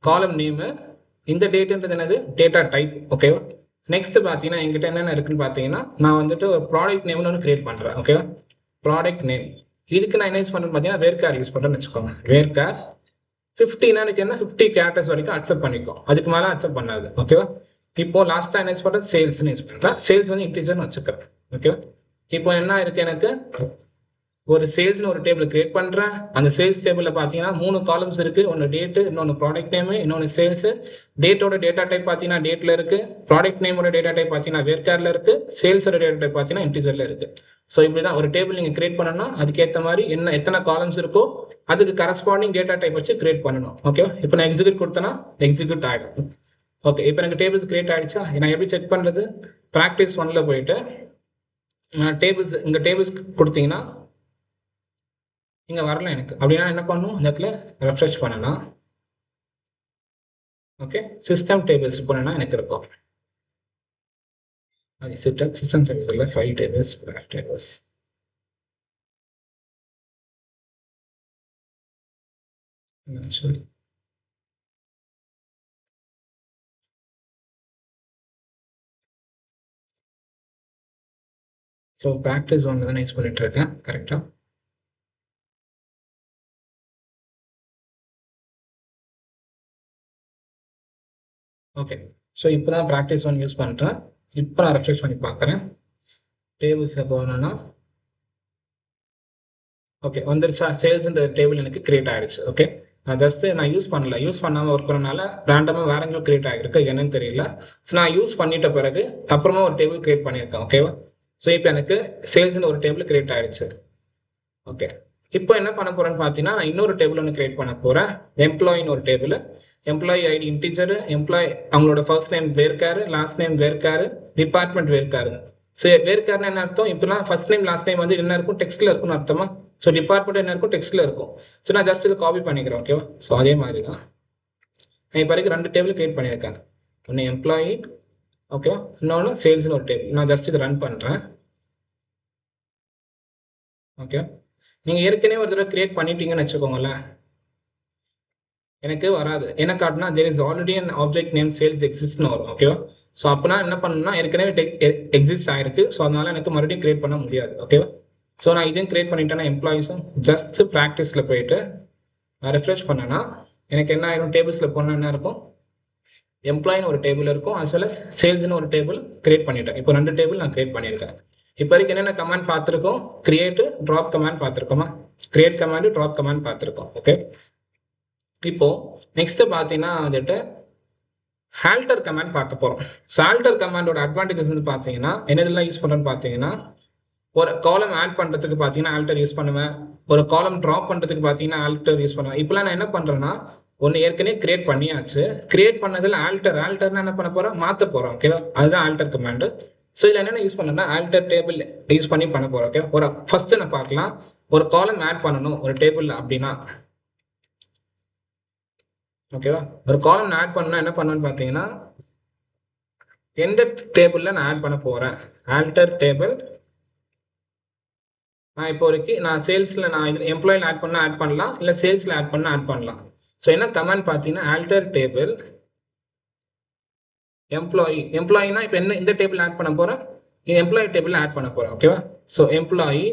காலம் நேமு, இந்த டேட்டுன்றது என்னது டேட்டா டைப். ஓகேவா, நெக்ஸ்ட் பார்த்தீங்கன்னா என்கிட்ட என்னென்ன இருக்குன்னு பார்த்தீங்கன்னா நான் வந்துட்டு ஒரு ப்ராடக்ட் நேம்னு ஒன்று கிரியேட் பண்ணுறேன். ஓகேவா, ப்ராடக்ட் நேம். இதுக்கு நான் என்ன யூஸ் பண்ணுறேன்னு பார்த்தீங்கன்னா வேர்கார் யூஸ் பண்ணுறேன்னு வச்சுக்கோங்க. வேர்கார் 50னா எனக்கு என்ன 50 கேரக்டர்ஸ் வரைக்கும் அக்செப்ட் பண்ணிக்கும், அதுக்கு மேலே அக்செப்ட் பண்ணாது. ஓகேவா, இப்போ லாஸ்ட்டாக என்ன யூஸ் பண்ணுறது சேல்ஸ்ன்னு யூஸ் பண்ணுறேன். சேல்ஸ் வந்து இன்டீஜர்னு வச்சுக்கிறேன். ஓகேவா, இப்போ என்ன இருக்குது எனக்கு ஒரு சேல்ஸ்னு ஒரு டேபிள் கிரியேட் பண்ணுறேன். அந்த சேல்ஸ் டேபிளில் பார்த்தீங்கன்னா 3 காலம்ஸ் இருக்குது. ஒன்று டேட்டு, இன்னொன்று ப்ராடக்ட் நேமு, இன்னொன்று சேல்ஸு. டேட்டோட டேட்டா டைப் பார்த்தீங்கன்னா டேட்டில் இருக்குது, ப்ராடக்ட் நேமோட டேட்டா டைப் பார்த்தீங்கன்னா வேர்காரில் இருக்குது, சேல்ஸோட டேட்டா டைப் பார்த்தீங்கன்னா இன்டீஜரில் இருக்குது. ஸோ இப்படி தான் ஒரு டேபிள் நீங்கள் கிரியேட் பண்ணணும்னா அதுக்கேற்ற மாதிரி எத்தனை காலம்ஸ் இருக்கோ அதுக்கு கரஸ்பாண்டிங் டேட்டா டைப் வச்சு கிரியேட் பண்ணணும். ஓகே, இப்போ நான் எக்ஸிக்யூட் கொடுத்தேன்னா எக்ஸிக்யூட் ஆகிடும். ஓகே, இப்போ எனக்கு டேபிள்ஸ் கிரியேட் ஆகிடுச்சா. நான் எப்படி செக் பண்ணுறது, ப்ராக்டிஸ் 1ல் போயிட்டு டேபிள்ஸ் இங்கே டேபிள்ஸ் கொடுத்தீங்கன்னா இங்கே வரல எனக்கு. அப்படின்னா என்ன பண்ணணும், இந்த இடத்துல ரெஃப்ரெஷ் பண்ணலாம். ஓகே, சிஸ்டம் டேபிள்ஸ் போனேன்னா எனக்கு இருக்கும். சிஸ்டம் டேபிள்ஸ் இல்லை, ஃபைல் டேபிள்ஸ், கிராஃப் டேபிள்ஸ். சரி, ஸோ ப்ராக்டிஸ் 1 தான் யூஸ் பண்ணிட்டு இருக்கேன். கரெக்டாக ஓகே. ஸோ இப்போ தான் ப்ராக்டிஸ் 1 யூஸ் பண்ணுறேன். இப்போ நான் ரெஃப்ரெஷ் பண்ணி பார்க்குறேன். டேபிள்ஸில் போனோன்னா ஓகே வந்துருச்சா. சேல்ஸ்ன்ற டேபிள் எனக்கு கிரியேட் ஆகிடுச்சு. ஓகே, நான் ஜஸ்ட்டு நான் யூஸ் பண்ணாமல் ஒர்க் பண்ணனால ரேண்டமாக வேற எங்கேயும் கிரியேட் ஆகிருக்கு, என்னன்னு தெரியல. ஸோ நான் யூஸ் பண்ணிட்ட பிறகு அப்புறமா ஒரு டேபிள் கிரியேட் பண்ணியிருக்கேன். ஓகேவா, ஸோ இப்போ எனக்கு சேல்ஸ்னு ஒரு டேபிள் கிரியேட் ஆகிடுச்சு. ஓகே, இப்போ என்ன பண்ண போகிறேன்னு பார்த்தீங்கன்னா நான் இன்னொரு டேபிள் ஒன்று கிரியேட் பண்ண போகிறேன். எம்ப்ளாயின்னு ஒரு table. Employee ID integer, employee அவங்களோட first name varchar, last name varchar, department varchar. So வேர்காருன்னு என்ன அர்த்தம், இப்போலாம் ஃபர்ஸ்ட் நேம் லாஸ்ட் நேம் வந்து என்ன இருக்கும் டெக்ஸ்ட்டில் இருக்கும்னு அர்த்தமா. ஸோ டிபார்ட்மெண்ட் என்ன இருக்கும் டெக்ஸ்ட்டில் இருக்கும். ஸோ நான் ஜஸ்ட் இதை காப்பி பண்ணிக்கிறேன். ஓகேவா, ஸோ அதே மாதிரி தான் நான் இப்போ வரைக்கும் 2 டேபிள் கிரியேட் பண்ணியிருக்கேன். ஒன்று எம்ப்ளாயி, ஓகேவா, இன்னொன்று சேல்ஸ்னு ஒரு டேபிள். நான் ஜஸ்ட் இதை ரன் பண்ணுறேன். ஓகே, நீங்கள் ஏற்கனவே ஒரு தடவை கிரியேட் பண்ணிட்டீங்கன்னு வச்சுக்கோங்களேன், எனக்கு வராது. என்ன காட்டுனா there is already an object name sales எக்ஸிஸ்ட்னு வரும். ஓகேவா, ஸோ அப்போனா என்ன பண்ணணும்னா ஏற்கனவே எக்ஸிஸ்ட் ஆயிருக்கு. ஸோ அதனால எனக்கு மறுபடியும் கிரியேட் பண்ண முடியாது. ஓகேவா, ஸோ நான் இதையும் கிரியேட் பண்ணிட்டேன்னா எம்ப்ளாயிஸும் ஜஸ்ட் ப்ராக்டிஸில் போயிட்டு நான் ரெஃப்ரெஷ் பண்ணேன்னா எனக்கு என்ன ஆயிரும், டேபிள்ஸில் போனால் என்ன இருக்கும், எம்ப்ளாயின்னு ஒரு டேபிள் இருக்கும், அஸ் வெல் அஸ் சேல்ஸ்னு ஒரு டேபிள் கிரியேட் பண்ணிட்டேன். இப்போ 2 டேபிள் நான் கிரியேட் பண்ணியிருக்கேன். இப்போ வரைக்கும் என்னென்ன கமாண்ட் பார்த்துருக்கோம், கிரியேட்டு ட்ராப் கமாண்ட் பார்த்துருக்கோமா, கிரியேட் கமாண்டு ட்ராப் கமாண்ட் பார்த்துருக்கோம். ஓகே, இப்போ நெக்ஸ்ட் பார்த்தீங்கன்னா வந்துட்டு ஆல்டர் கமாண்ட் பார்க்க போகிறோம். ஸோ ஆல்டர் கமாண்டோட அட்வான்டேஜஸ் வந்து பார்த்தீங்கன்னா என்னதெல்லாம் யூஸ் பண்ணுறேன்னு பார்த்தீங்கன்னா ஒரு காலம் ஆட் பண்ணுறதுக்கு பார்த்தீங்கன்னா ஆல்டர் யூஸ் பண்ணுவேன், ஒரு காலம் ட்ராப் பண்ணுறதுக்கு பார்த்தீங்கன்னா ஆல்டர் யூஸ் பண்ணுவேன். இப்போலாம் நான் என்ன பண்ணுறேன்னா ஒன்று ஏற்கனவே கிரியேட் பண்ணியாச்சு. கிரியேட் பண்ணதில் ஆல்டர்னா என்ன பண்ண போகிறோம், மாற்ற போகிறோம். ஓகேவா, அதுதான் ஆல்டர் கமாண்டு. ஸோ இதில் என்னென்ன யூஸ் பண்ணணும்னா ஆல்டர் டேபிள் யூஸ் பண்ணி பண்ண போகிறோம். ஓகே, ஒரு ஃபர்ஸ்ட் நான் பார்க்கலாம். ஒரு காலம் ஆட் பண்ணணும் ஒரு டேபிள் அப்படின்னா, ஓகேவா, ஒரு காலம் ஆட் பண்ணணும் என்ன பண்ணணும்னு பார்த்தீங்கன்னா, எந்த டேபிளில் நான் ஆட் பண்ண போகிறேன், ஆல்டர் டேபிள். நான் இப்போ வரைக்கும் நான் சேல்ஸில் நான் இது எம்ப்ளாயில் ஆட் பண்ணால் ஆட் பண்ணலாம், இல்லை சேல்ஸில் ஆட் பண்ணால் ஆட் பண்ணலாம். ஸோ என்ன கமெண்ட் பார்த்தீங்கன்னா ஆல்டர் டேபிள் எம்ப்ளாயினா இப்போ என்ன இந்த டேபிள் ஆட் பண்ண போகிறேன், எம்ப்ளாயி டேபிள் ஆட் பண்ண போகிறேன். ஓகேவா, ஸோ எம்ப்ளாயி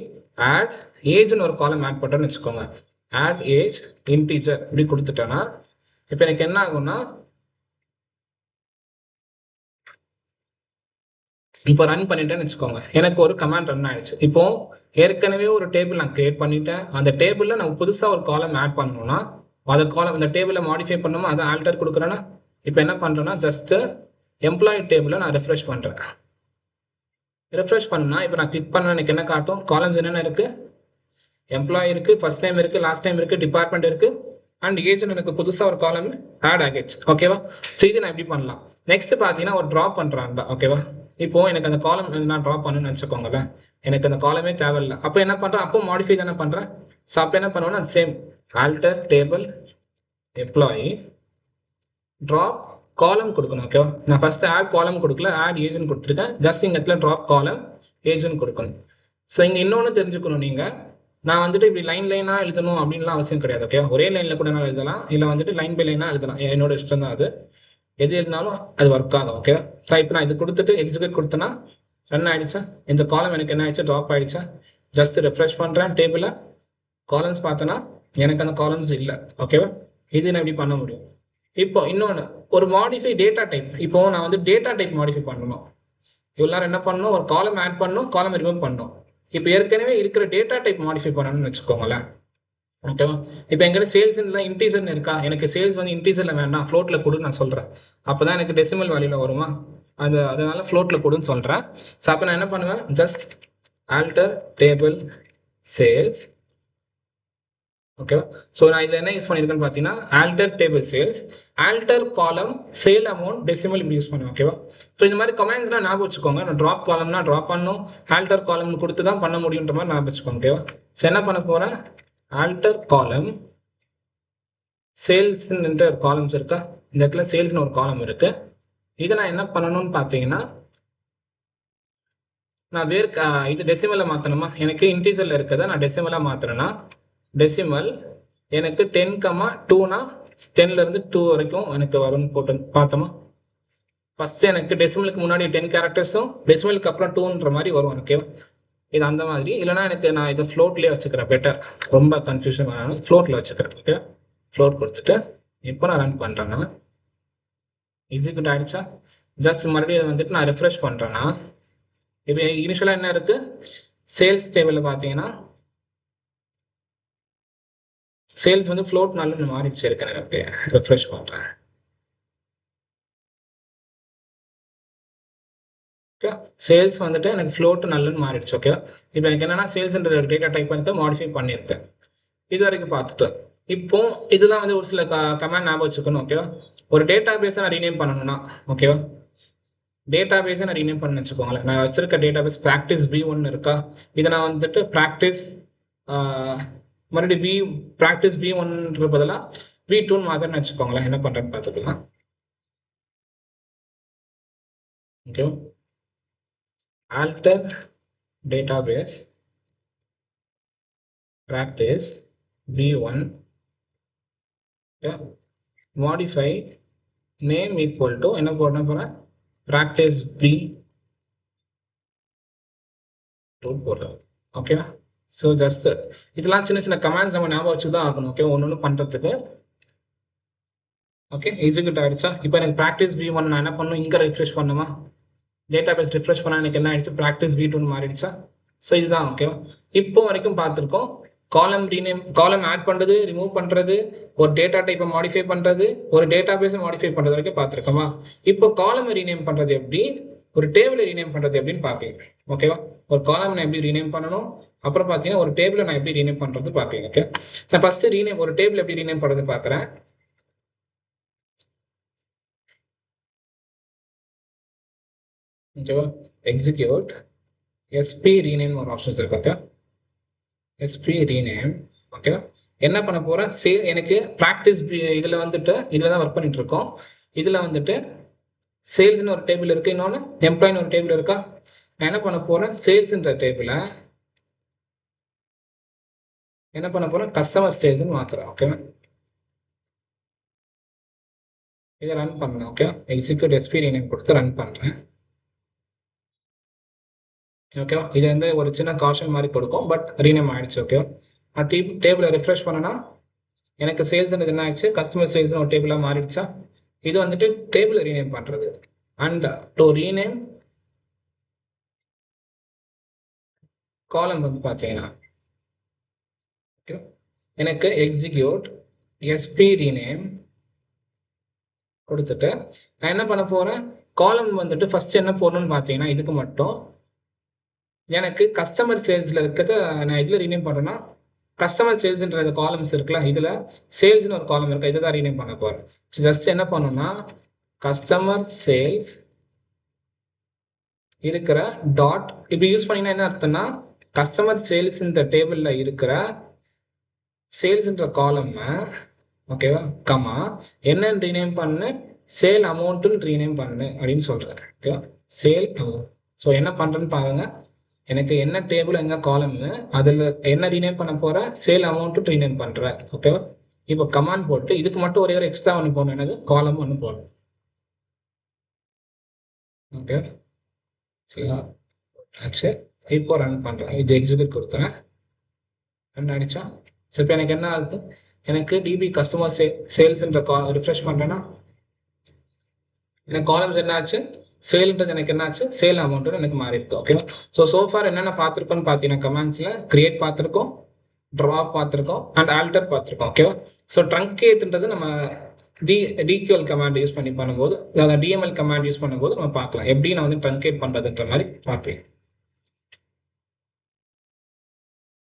ஆட் ஏஜ்னு ஒரு காலம் ஆட் பண்ணுறேன்னு வச்சுக்கோங்க. ஆட் ஏஜ் இன்டீஜர் இப்படி கொடுத்துட்டேன்னா இப்போ எனக்கு என்ன ஆகும்னா, இப்போ ரன் பண்ணிட்டேன்னு வச்சுக்கோங்க, எனக்கு ஒரு கமாண்ட் ரன் ஆயிடுச்சு. இப்போ ஏற்கனவே ஒரு டேபிள் நான் கிரியேட் பண்ணிட்டேன். அந்த டேபிளில் நான் புதுசாக ஒரு காலம் ஆட் பண்ணணும்னா அந்த காலம் இந்த டேபிளை மாடிஃபை பண்ணணுமா, அதை ஆல்டர் கொடுக்குறேன்னா இப்போ என்ன பண்ணுறேன்னா ஜஸ்ட் எம்ப்ளாயி டேபிளை நான் ரெஃப்ரெஷ் பண்ணுறேன். ரெஃப்ரெஷ் பண்ணா இப்போ நான் கிளிக் பண்ண எனக்கு என்ன காட்டும், காலம்ஸ் என்னென்ன இருக்குது, எம்ப்ளாயி இருக்குது, ஃபர்ஸ்ட் டைம் இருக்குது, லாஸ்ட் டைம் இருக்குது, டிபார்ட்மெண்ட் இருக்குது, அண்ட் ஏஜென்ட் எனக்கு புதுசாக ஒரு காலம் ஆட் ஆகிடுச்சு. ஓகேவா, ஸோ இது நான் எப்படி பண்ணலாம். நெக்ஸ்ட் பார்த்தீங்கன்னா ஒரு ட்ராப் பண்ணுறாங்க. ஓகேவா, இப்போ எனக்கு அந்த காலம் நான் ட்ராப் பண்ணணும்னு வச்சுக்கோங்களேன், எனக்கு அந்த காலமே தேவையில்லை. அப்போ என்ன பண்ணுறேன், அப்போ மாடிஃபை தானே பண்ணுறேன். ஸோ அப்போ என்ன பண்ணுவேன்னா same alter table employee drop காலம் கொடுக்கணும். ஓகேவா, நான் ஃபர்ஸ்ட் ஆட் காலம் கொடுக்கல, ஆட் ஏஜென்ட் கொடுத்துருக்கேன். ஜஸ்ட் இங்கே இடத்துல ட்ராப் காலம் ஏஜென்ட் கொடுக்கணும். ஸோ இங்கே இன்னொன்று தெரிஞ்சுக்கணும், நீங்கள் நான் வந்துட்டு இப்படி லைனாக எழுதணும் அப்படின்லாம் அவசியம் கிடையாது. ஓகே, ஒரே லைனில் கூட நான் எழுதலாம், இல்லை வந்துட்டு லைன் பை லைனாக எழுதலாம், என்னோட இஷ்டம் தான் அது. எது எழுதினாலும் அது ஒர்க் ஆகும். ஓகே, ஸோ இப்போ நான் இது கொடுத்துட்டு எக்ஸிக்யூட் கொடுத்தேன்னா ரன் ஆகிடுச்சா, இந்த காலம் எனக்கு என்ன ஆயிடுச்சு, ட்ராப் ஆகிடுச்சா. ஜஸ்ட் ரெஃப்ரெஷ் பண்ணுறேன் டேபிளில், காலம்ஸ் பார்த்தோன்னா எனக்கு அந்த காலம்ஸ் இல்லை. ஓகேவா, இது நான் எப்படி பண்ண முடியும். இப்போ இன்னொன்று ஒரு மாடிஃபை டேட்டா டைப். இப்போ நான் வந்து டேட்டா டைப் மாடிஃபை பண்ணணும். எல்லாரும் என்ன பண்ணணும், ஒரு காலம் ஆட் பண்ணணும், காலம் ரிமூவ் பண்ணணும். இப்போ ஏற்கனவே இருக்கிற டேட்டா டைப் மாடிஃபை பண்ணணும்னு வச்சுக்கோங்களேன். ஓகேவா, இப்போ எங்கிட்ட சேல்ஸ் இன்டீஜர்னு இருக்கா, எனக்கு சேல்ஸ் வந்து இன்டீஜரில் வேண்டாம், ஃப்ளோட்டில் கொடுன்னு நான் சொல்கிறேன். அப்போ தான் எனக்கு டெசிமல் வேல்யூவில் வருமா, அதனால ஃப்ளோட்டில் கொடுன்னு சொல்கிறேன். ஸோ அப்போ நான் என்ன பண்ணுவேன், ஜஸ்ட் ஆல்டர் டேபிள் சேல்ஸ். ஓகேவா, ஸோ நான் இதில் என்ன யூஸ் பண்ணியிருக்கேன்னு பார்த்தீங்கன்னா ஆல்டர் டேபிள் சேல்ஸ், ஆல்டர் காலம் சேல் அமௌண்ட் டெசிமல் இப்படி யூஸ் பண்ணுவேன். ஓகேவா, ஸோ இந்த மாதிரி கமெண்ட்ஸ்லாம் ஞாபகம் வச்சுக்கோங்க. நான் ட்ராப் காலம்னா ட்ராப் பண்ணணும், ஆல்டர் காலம்னு கொடுத்து தான் பண்ண முடியுன்ற மாதிரி ஞாபகம் வச்சுக்கோங்க. ஓகேவா, ஸோ என்ன பண்ண போகிறேன், ஆல்டர் காலம் சேல்ஸ்ன்ற ஒரு காலம்ஸ் இருக்கா, இந்த இடத்துல சேல்ஸ்னு ஒரு காலம் இருக்கு. இதை நான் என்ன பண்ணணும்னு பார்த்தீங்கன்னா, நான் இது டெசிமலில் மாற்றணுமா, எனக்கு இன்டீஜரில் இருக்கிறத நான் டெசிமலாக மாற்றினேன்னா டெசிமல் எனக்கு 10,2னா 10லேருந்து 2 வரைக்கும் எனக்கு வரும்னு போட்டு பார்த்தோமா. ஃபஸ்ட்டு எனக்கு டெசிமலுக்கு முன்னாடி 10 கேரக்டர்ஸும் டெசிமலுக்கு அப்புறம் 2ன்ற மாதிரி வரும். ஓகேவா, இது அந்த மாதிரி. இல்லைனா எனக்கு நான் இதை ஃப்ளோட்லேயே வச்சுக்கிறேன், பெட்டர், ரொம்ப கன்ஃபியூஷன் வேணாலும் ஃப்ளோட்டில் வச்சுக்கிறேன். ஓகே, ஃப்ளோட் கொடுத்துட்டு இப்போ நான் ரன் பண்ணுறேன்னா எக்ஸிக்யூட் ஆகிடுச்சா. ஜஸ்ட் மறுபடியும் வந்துட்டு நான் ரெஃப்ரெஷ் பண்ணுறேன்னா இப்போ இனிஷியலாக என்ன இருக்குது, சேல்ஸ் டேபிளில் பார்த்தீங்கன்னா சேல்ஸ் வந்து ஃப்ளோட் நல்ல மாறிடுச்சு இருக்கேன். ஓகே, ரெஃப்ரெஷ் பண்ணுறேன். ஓகே, சேல்ஸ் வந்துட்டு எனக்கு ஃப்ளோட் நல்லன்னு மாறிடுச்சு. ஓகே, இப்போ எனக்கு என்னன்னா சேல்ஸ்ன்ற டேட்டா டைப் பண்ணிட்டு மாடிஃபை பண்ணியிருக்கேன். இது வரைக்கும் பார்த்துட்டு இப்போ இதெல்லாம் வந்து ஒரு சில கமெண்ட் ஞாபகம் வச்சுக்கணும். ஓகேவா, ஒரு டேட்டா பேஸை நான் ரீநேம் பண்ணணும்னா, ஓகேவா, டேட்டா பேஸை நான் ரீநேம் பண்ண வச்சுக்கோங்களேன். நான் வச்சிருக்க டேட்டா பேஸ் ப்ராக்டிஸ் V1 இருக்கா, இதை நான் வந்துட்டு ப்ராக்டிஸ் மறுபடியும் ப்ராக்டிஸ் V1ன்ற பதிலாக V2 மாத்திரன்னு வச்சுக்கோங்களேன். என்ன பண்ணுறேன்னு பார்த்துக்கலாம். Okay, alter database practice V1, modify name equal to என்ன போட போறேன், practice V2 போடுறேன். ஓகே, ஸோ ஜஸ்ட் இதெல்லாம் சின்ன சின்ன கமெண்ட்ஸ் நம்ம ஞாபகம் வச்சு தான் ஆகணும். ஓகே, ஒன்று பண்ணுறதுக்கு. ஓகே, எக்ஸிக்யூட் ஆகிடுச்சா. இப்போ எனக்கு ப்ராக்டிஸ் V1 நான் என்ன பண்ணணும், இங்கே ரெஃப்ரெஷ் பண்ணுமா, டேட்டா பேஸ் ரிஃப்ரெஷ் பண்ணால் எனக்கு என்ன ஆயிடுச்சு, ப்ராக்டிஸ் V2 மாறிடுச்சா. ஸோ இதுதான். ஓகேவா, இப்போ வரைக்கும் பார்த்துருக்கோம். காலம் ரீநேம், காலம் ஆட் பண்ணுறது, ரிமூவ் பண்ணுறது, ஒரு டேட்டா டைப்பை மாடிஃபை பண்ணுறது, ஒரு டேட்டா பேஸை மாடிஃபை பண்ணுறது வரைக்கும் பார்த்துருக்கோமா. இப்போ காலம் ரீநேம் பண்ணுறது எப்படி, ஒரு டேபிளை ரீநேம் பண்ணுறது எப்படின்னு பார்க்கலாம். ஓகேவா, ஒரு காலம் நான் எப்படி ரீநேம் பண்ணணும், அப்புறம் பார்த்தீங்கன்னா ஒரு டேபிளை நான் எப்படி ரீநேம் பண்ணுறது பார்க்கலாம். ஓகே, நான் ஃபஸ்ட்டு ஒரு டேபிள் எப்படி ரீநேம் பண்ணுறது பார்க்குறேன். ஓகேவா? எக்ஸிக்யூட் SP rename ஒரு ஆப்ஷன்ஸ் இருக்கு. Okay, SP rename. ஓகேவா? என்ன பண்ண போறேன், எனக்கு ப்ராக்டிஸ் இதில் வந்துட்டு இதில் தான் ஒர்க் பண்ணிட்டு இருக்கோம். இதில் வந்துட்டு சேல்ஸ்னு ஒரு டேபிள் இருக்கு, இன்னொன்று எம்ப்ளாய்னு ஒரு டேபிள் இருக்கா. நான் என்ன பண்ண போறேன், சேல்ஸ்ன்ற டேபிள என்ன பண்ண போறேன், கஸ்டமர் சேல்ஸ்னு மாத்துறேன். ஓகேவா? இதை ரன் பண்ணேன். ஓகே, எக்ஸிக்யூட் SP rename கொடுத்து ரன் பண்றேன். ஓகேவா? இது வந்து ஒரு சின்ன காஷன் மாதிரி கொடுக்கும், பட் ரீநேம் ஆயிடுச்சு. ஓகேவா? நான் டேபிளை ரிஃப்ரெஷ் பண்ணனா எனக்கு சேல்ஸ்ன்றது என்ன ஆயிடுச்சு, கஸ்டமர் சேல்ஸ்னு ஒரு டேபிளாக மாறிடுச்சா. இது வந்துட்டு டேபிளை ரீநேம் பண்ணுறது. அண்ட் டு ரீநேம் காலம் வந்து பார்த்தீங்கன்னா ஓகே, எனக்கு எக்ஸிக்யூட் SP rename கொடுத்துட்டு நான் என்ன பண்ண போகிறேன், காலம் வந்துட்டு ஃபர்ஸ்ட் என்ன போடணும்னு பார்த்தீங்கன்னா இதுக்கு மட்டும் எனக்கு கஸ்டமர் சேல்ஸில் இருக்கிறத நான் இதில் ரீநேம் பண்ணுறேன்னா கஸ்டமர் சேல்ஸ்ன்ற காலம்ஸ் இருக்குல்ல, இதில் சேல்ஸ்னு ஒரு காலம் இருக்கு, இதை தான் ரீநேம் பண்ண போகிறேன். ஜஸ்ட் என்ன பண்ணணும்னா கஸ்டமர் சேல்ஸ் இருக்கிற டாட் இப்படி யூஸ் பண்ணிங்கன்னா என்ன அர்த்தம்னா கஸ்டமர் சேல்ஸ் இந்த டேபிளில் இருக்கிற சேல்ஸ்ன்ற காலம் ஓகேவா, கமா என்னன்னு ரீநேம் பண்ணு, சேல் அமௌண்ட்டுன்னு ரீநேம் பண்ணு அப்படின்னு சொல்கிறேன். ஓகேவா? Sale amount. ஸோ என்ன பண்ணுறேன்னு பாருங்க, எனக்கு என்ன டேபிள் எங்க காலம் அதில் என்ன ரீநேம் பண்ண போகிறேன், சேல் அமௌண்ட்டு ரீநேம் பண்ணுறேன். ஓகேவா? இப்போ கமாண்ட் போட்டு இதுக்கு மட்டும் ஒரே ஒரு எக்ஸ்ட்ரா ஒன்று போடணும், என்னது காலம் ஒன்று போடணும். ஓகே, சரியா? ஆச்சு. இப்போ ரன் பண்ணுறேன், இது எக்ஸிக்யூட் கொடுத்துறேன், ரன் ஆகிடுச்சா. சரி, இப்போ எனக்கு என்ன ஆகுது, எனக்கு டிபி கஸ்டமர் சேல்ஸ்ன்ற ரிஃப்ரெஷ் பண்ணுறேன்னா எனக்கு காலம்ஸ் என்ன ஆச்சு, சேல்ன்றது எனக்கு என்ன ஆச்சு, சேல் அமௌண்ட்டு எனக்கு மாறி இருக்கு. ஓகேவா? ஸோ என்னென்ன பார்த்துருக்கோன்னு பார்த்தீங்கன்னா கமெண்ட்ஸில் கிரியேட் பார்த்துருக்கோம், ட்ரா பார்த்துருக்கோம் அண்ட் ஆல்டர் பார்த்துருக்கோம். ஓகேவா? ஸோ ட்ரங்கேட்ன்றது நம்ம டிக்யூஎல் கமாண்ட் யூஸ் பண்ணி பண்ணும்போது, அதாவது DML கமாண்ட் யூஸ் பண்ணும்போது நம்ம பார்க்கலாம் எப்படி நான் வந்து ட்ரங்கேட் பண்ணுறதுன்ற மாதிரி பார்க்கலாம்.